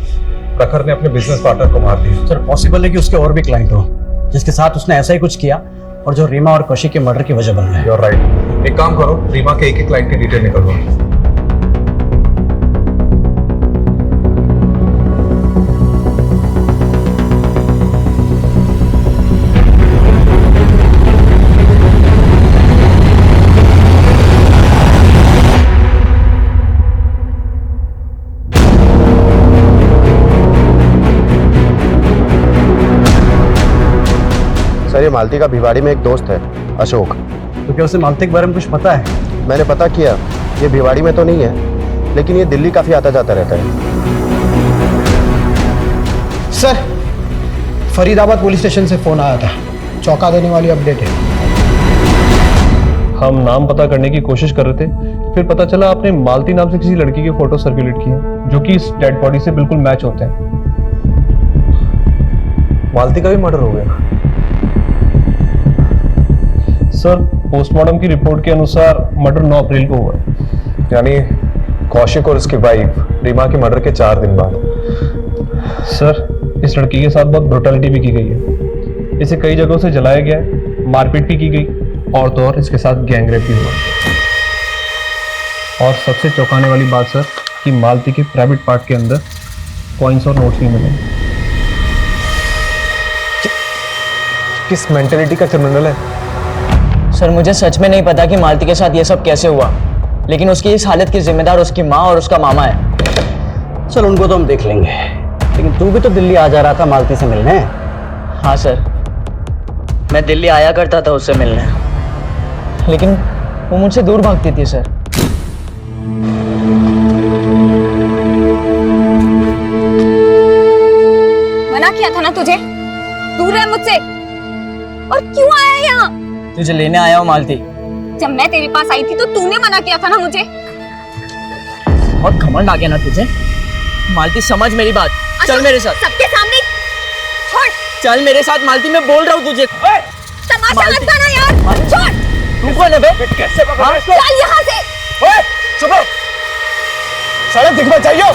प्रखर ने अपने बिजनेस पार्टनर को मार दिया। सर पॉसिबल है कि उसके और भी क्लाइंट हो जिसके साथ उसने ऐसा ही कुछ किया और जो रीमा और कौशिक के मर्डर की वजह बन गए। You are right. एक काम करो, रीमा के एक क्लाइंट की डिटेल निकलवाओ। सर ये मालती का भिवाड़ी में एक दोस्त है अशोक। तो क्या उसे मालती के बारे में कुछ पता है? मैंने पता किया, ये भिवाड़ी में तो नहीं है, लेकिन ये दिल्ली काफी आता जाता रहता है। सर फरीदाबाद पुलिस स्टेशन से फोन आया था, चौंका देने वाली अपडेट है। हम नाम पता करने की कोशिश कर रहे थे, फिर पता चला आपने मालती नाम से किसी लड़की की फोटो सर्कुलेट की है जो कि इस डेड बॉडी से बिल्कुल मैच होते हैं। मालती का भी मर्डर हो गया। सर पोस्टमार्टम की रिपोर्ट के अनुसार मर्डर 9 अप्रैल को हुआ, यानी कौशिक और उसकी वाइफ रीमा के मर्डर के 4 दिन बाद। सर, इस लड़की के साथ बहुत ब्रुटलिटी भी की गई है। इसे कई जगहों से जलाया गया है, मारपीट भी की गई, और तो और इसके साथ गैंगरेप भी हुआ। और सबसे चौंकाने वाली बात सर कि मालती के प्राइवेट पार्ट के अंदर कॉइन्स और नोट्स भी मिले। किस मेंटेलिटी का क्रिमिनल है? सर, मुझे सच में नहीं पता कि मालती के साथ ये सब कैसे हुआ, लेकिन उसकी इस हालत की जिम्मेदार उसकी माँ और उसका मामा है। चल, उनको तो हम देख लेंगे, लेकिन तू भी तो दिल्ली आ जा रहा था मालती से मिलने। हाँ सर, मैं दिल्ली आया करता था उससे मिलने, लेकिन वो मुझसे दूर भागती थी सर। मना किया था ना तुझे, दूर रह मुझसे। और क्यों आया यहाँ? तुझे लेने आया हूँ मालती। जब मैं तेरे पास आई थी तो तूने मना किया था ना मुझे। बहुत घमंड आ गया ना तुझे। मालती, समझ मेरी बात, चल मेरे साथ। सबके सामने छोड़। चल मेरे साथ मालती, मैं बोल रहा हूँ तुझे। तमाशा मत बना यार, छोड़। तू कौन है बे? कैसे पकड़? चल यहाँ से। ओए, चुप रहो। सड़क दिख मत जाइयो।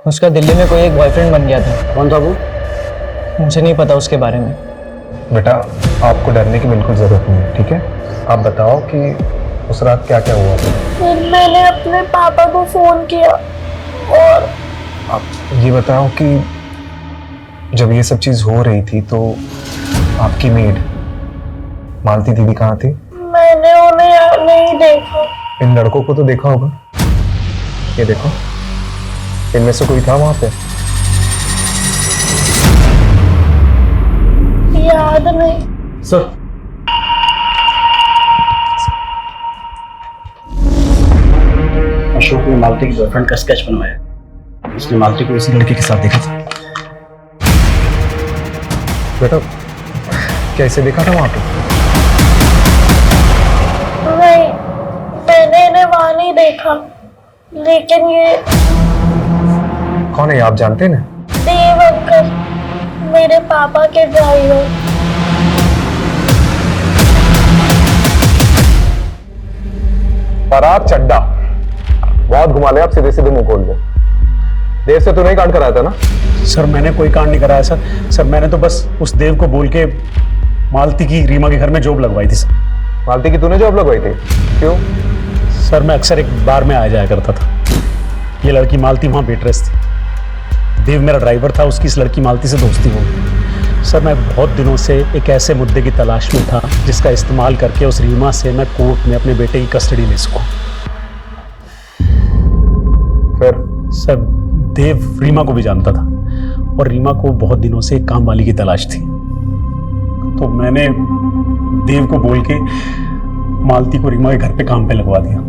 उसका दिल्ली में कोई एक बॉयफ्रेंड बन गया था। कौन था वो? मुझे नहीं पता उसके बारे में। बेटा, आपको डरने की बिल्कुल जरूरत नहीं है, ठीक है? आप बताओ कि उस रात क्या क्या हुआ था? फिर मैंने अपने पापा को फोन किया और आप ये बताओ कि जब ये सब चीज हो रही थी तो आपकी मेड मालती दीदी कहाँ थी? मैंने उन्हें यहाँ नहीं देखा। इन लड़कों को तो देखा होगा। ये देखो, इनमें से कोई था वहां पे? याद नहीं। सर, अशोक ने मालती की गर्लफ्रेंड का स्केच बनवाया। उसने मालती को इसी लड़के के साथ देखा था। बेटा, क्या इसे देखा था वहां पे? नहीं, मैंने इन्हें वहां नहीं देखा, लेकिन ये कौन है ये, आप जानते हैं ना? देव अंकल, मेरे पापा के ड्राइवर। फरार चड्डा, बहुत घुमा ले आप, सीधे सीधे मुंह खोल दो। देव से तूने ही कांड कराया था ना? सर, मैंने कोई कांड नहीं कराया सर। सर, मैंने तो बस उस देव को बोल के मालती की रीमा के घर में जॉब लगवाई थी सर। मालती की तूने जॉब लगवाई थी? क्यों? सर, मैं अक्सर एक बार में आ जाया करता था। ये लड़की मालती वहां वेट्रेस थी। देव मेरा ड्राइवर था, उसकी इस लड़की मालती से दोस्ती हो गई। सर, मैं बहुत दिनों से एक ऐसे मुद्दे की तलाश में था जिसका इस्तेमाल करके उस रीमा से मैं कोर्ट में अपने बेटे की कस्टडी ले सकूं। फिर? सर, देव रीमा को भी जानता था और रीमा को बहुत दिनों से एक काम वाली की तलाश थी। तो मैंने देव को बोल के मालती को रीमा के घर पे काम पे लगवा दिया।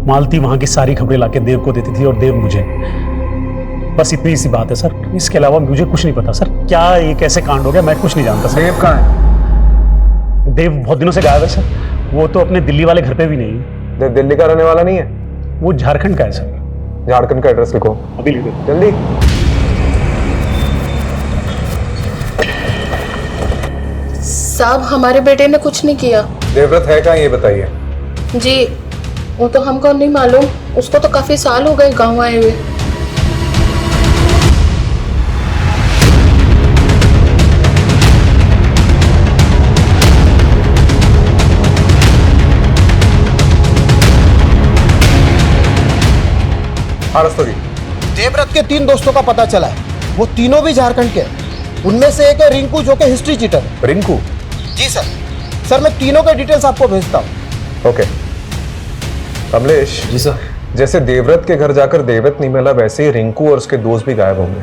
मालती वहां की सारी खबरें लाके देव को देती थी और देव मुझे। बस इतनी सी बात है सर, इसके अलावा मुझे कुछ नहीं पता सर। क्या ये कैसे कांड हो गया, मैं कुछ नहीं जानता सर। देव कहाँ है? देव बहुत दिनों से गायब है सर। वो तो अपने दिल्ली वाले घर पे भी नहीं है। देव दिल्ली का रहने वाला नहीं है? वो झारखंड का है सर। झारखंड का एड्रेस लिखो। अभी लिख दो जल्दी। साहब, हमारे बेटे ने कुछ नहीं किया। देवव्रत है कहाँ, ये बताइए। जी, वो तो हमको नहीं मालूम, उसको तो काफी साल हो गए गांव आए हुए। देवव्रत के 3 दोस्तों का पता चला है, वो तीनों भी झारखंड के हैं। उनमें से एक है रिंकू, जो कि हिस्ट्री चीटर है। रिंकू? जी सर। सर, मैं तीनों के डिटेल्स आपको भेजता हूँ। ओके। कमलेश। जी सर। जैसे देवव्रत के घर जाकर देवव्रत नहीं मिला, वैसे ही रिंकू और उसके दोस्त भी गायब होंगे।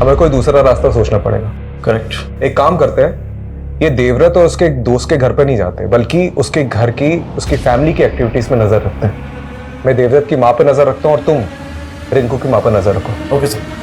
हमें कोई दूसरा रास्ता सोचना पड़ेगा। करेक्ट। एक काम करते हैं, ये देवव्रत और उसके दोस्त के घर पर नहीं जाते, बल्कि उसके घर की, उसकी फैमिली की एक्टिविटीज में नजर रखते हैं। मैं देवव्रत की माँ पे नजर रखता हूँ और तुम रिंकू की माँ पर नजर रखो। Okay sir.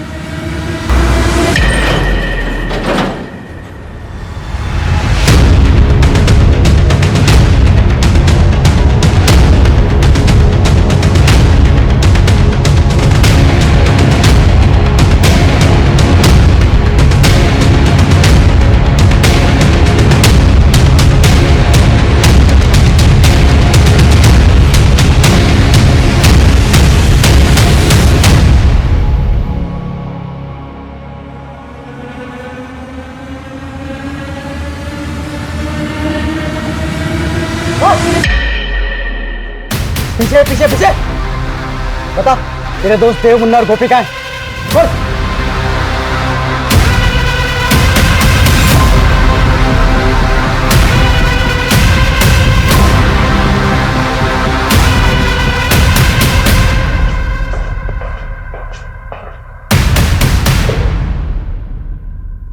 पीछे पीछे पीछे। बता तेरे दोस्त देव, मुन्ना और गोपी कहाँ हैं? बोल।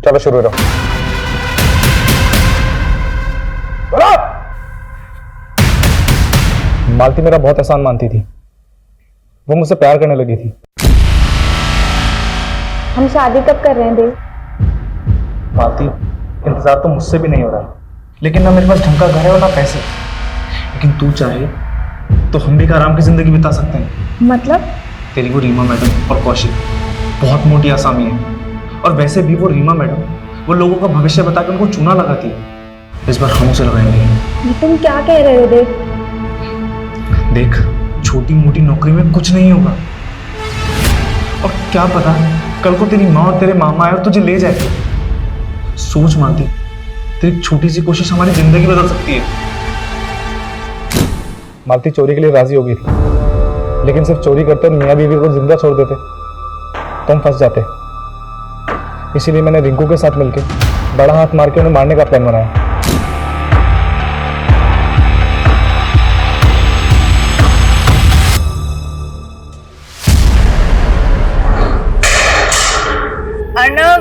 चलो शुरू करो। बोलो। मालती मेरा बहुत एहसान मानती थी, वो मुझसे प्यार करने लगी थी। हम शादी कब कर रहे हैं देव? मालती, इंतजार तो मुझसे भी नहीं हो रहा है, लेकिन ना मेरे पास ढंग का घर है और ना पैसे। लेकिन तू चाहे तो हम भी एक आराम की जिंदगी बिता सकते हैं। मतलब? तेरी वो रीमा मैडम और कौशिक बहुत मोटी आसामी है, और वैसे भी वो रीमा मैडम वो लोगों का भविष्य बता के उनको चूना लगाती है। इस बार हम उसे लगाएंगे। ये तुम क्या कह रहे हो देव? देख, छोटी मोटी नौकरी में कुछ नहीं होगा, और क्या पता कल को तेरी माँ और तेरे मामा आए और तुझे ले जाए। सोच मानती, तेरी छोटी सी कोशिश हमारी जिंदगी बदल सकती है। मालती चोरी के लिए राजी हो गई थी, लेकिन सिर्फ चोरी करते और मियाँ बीवी को जिंदा छोड़ देते तो हम फंस जाते। इसीलिए मैंने रिंकू के साथ मिलकर बड़ा हाथ मार के उन्हें मारने का प्लान बनाया। अर्नव,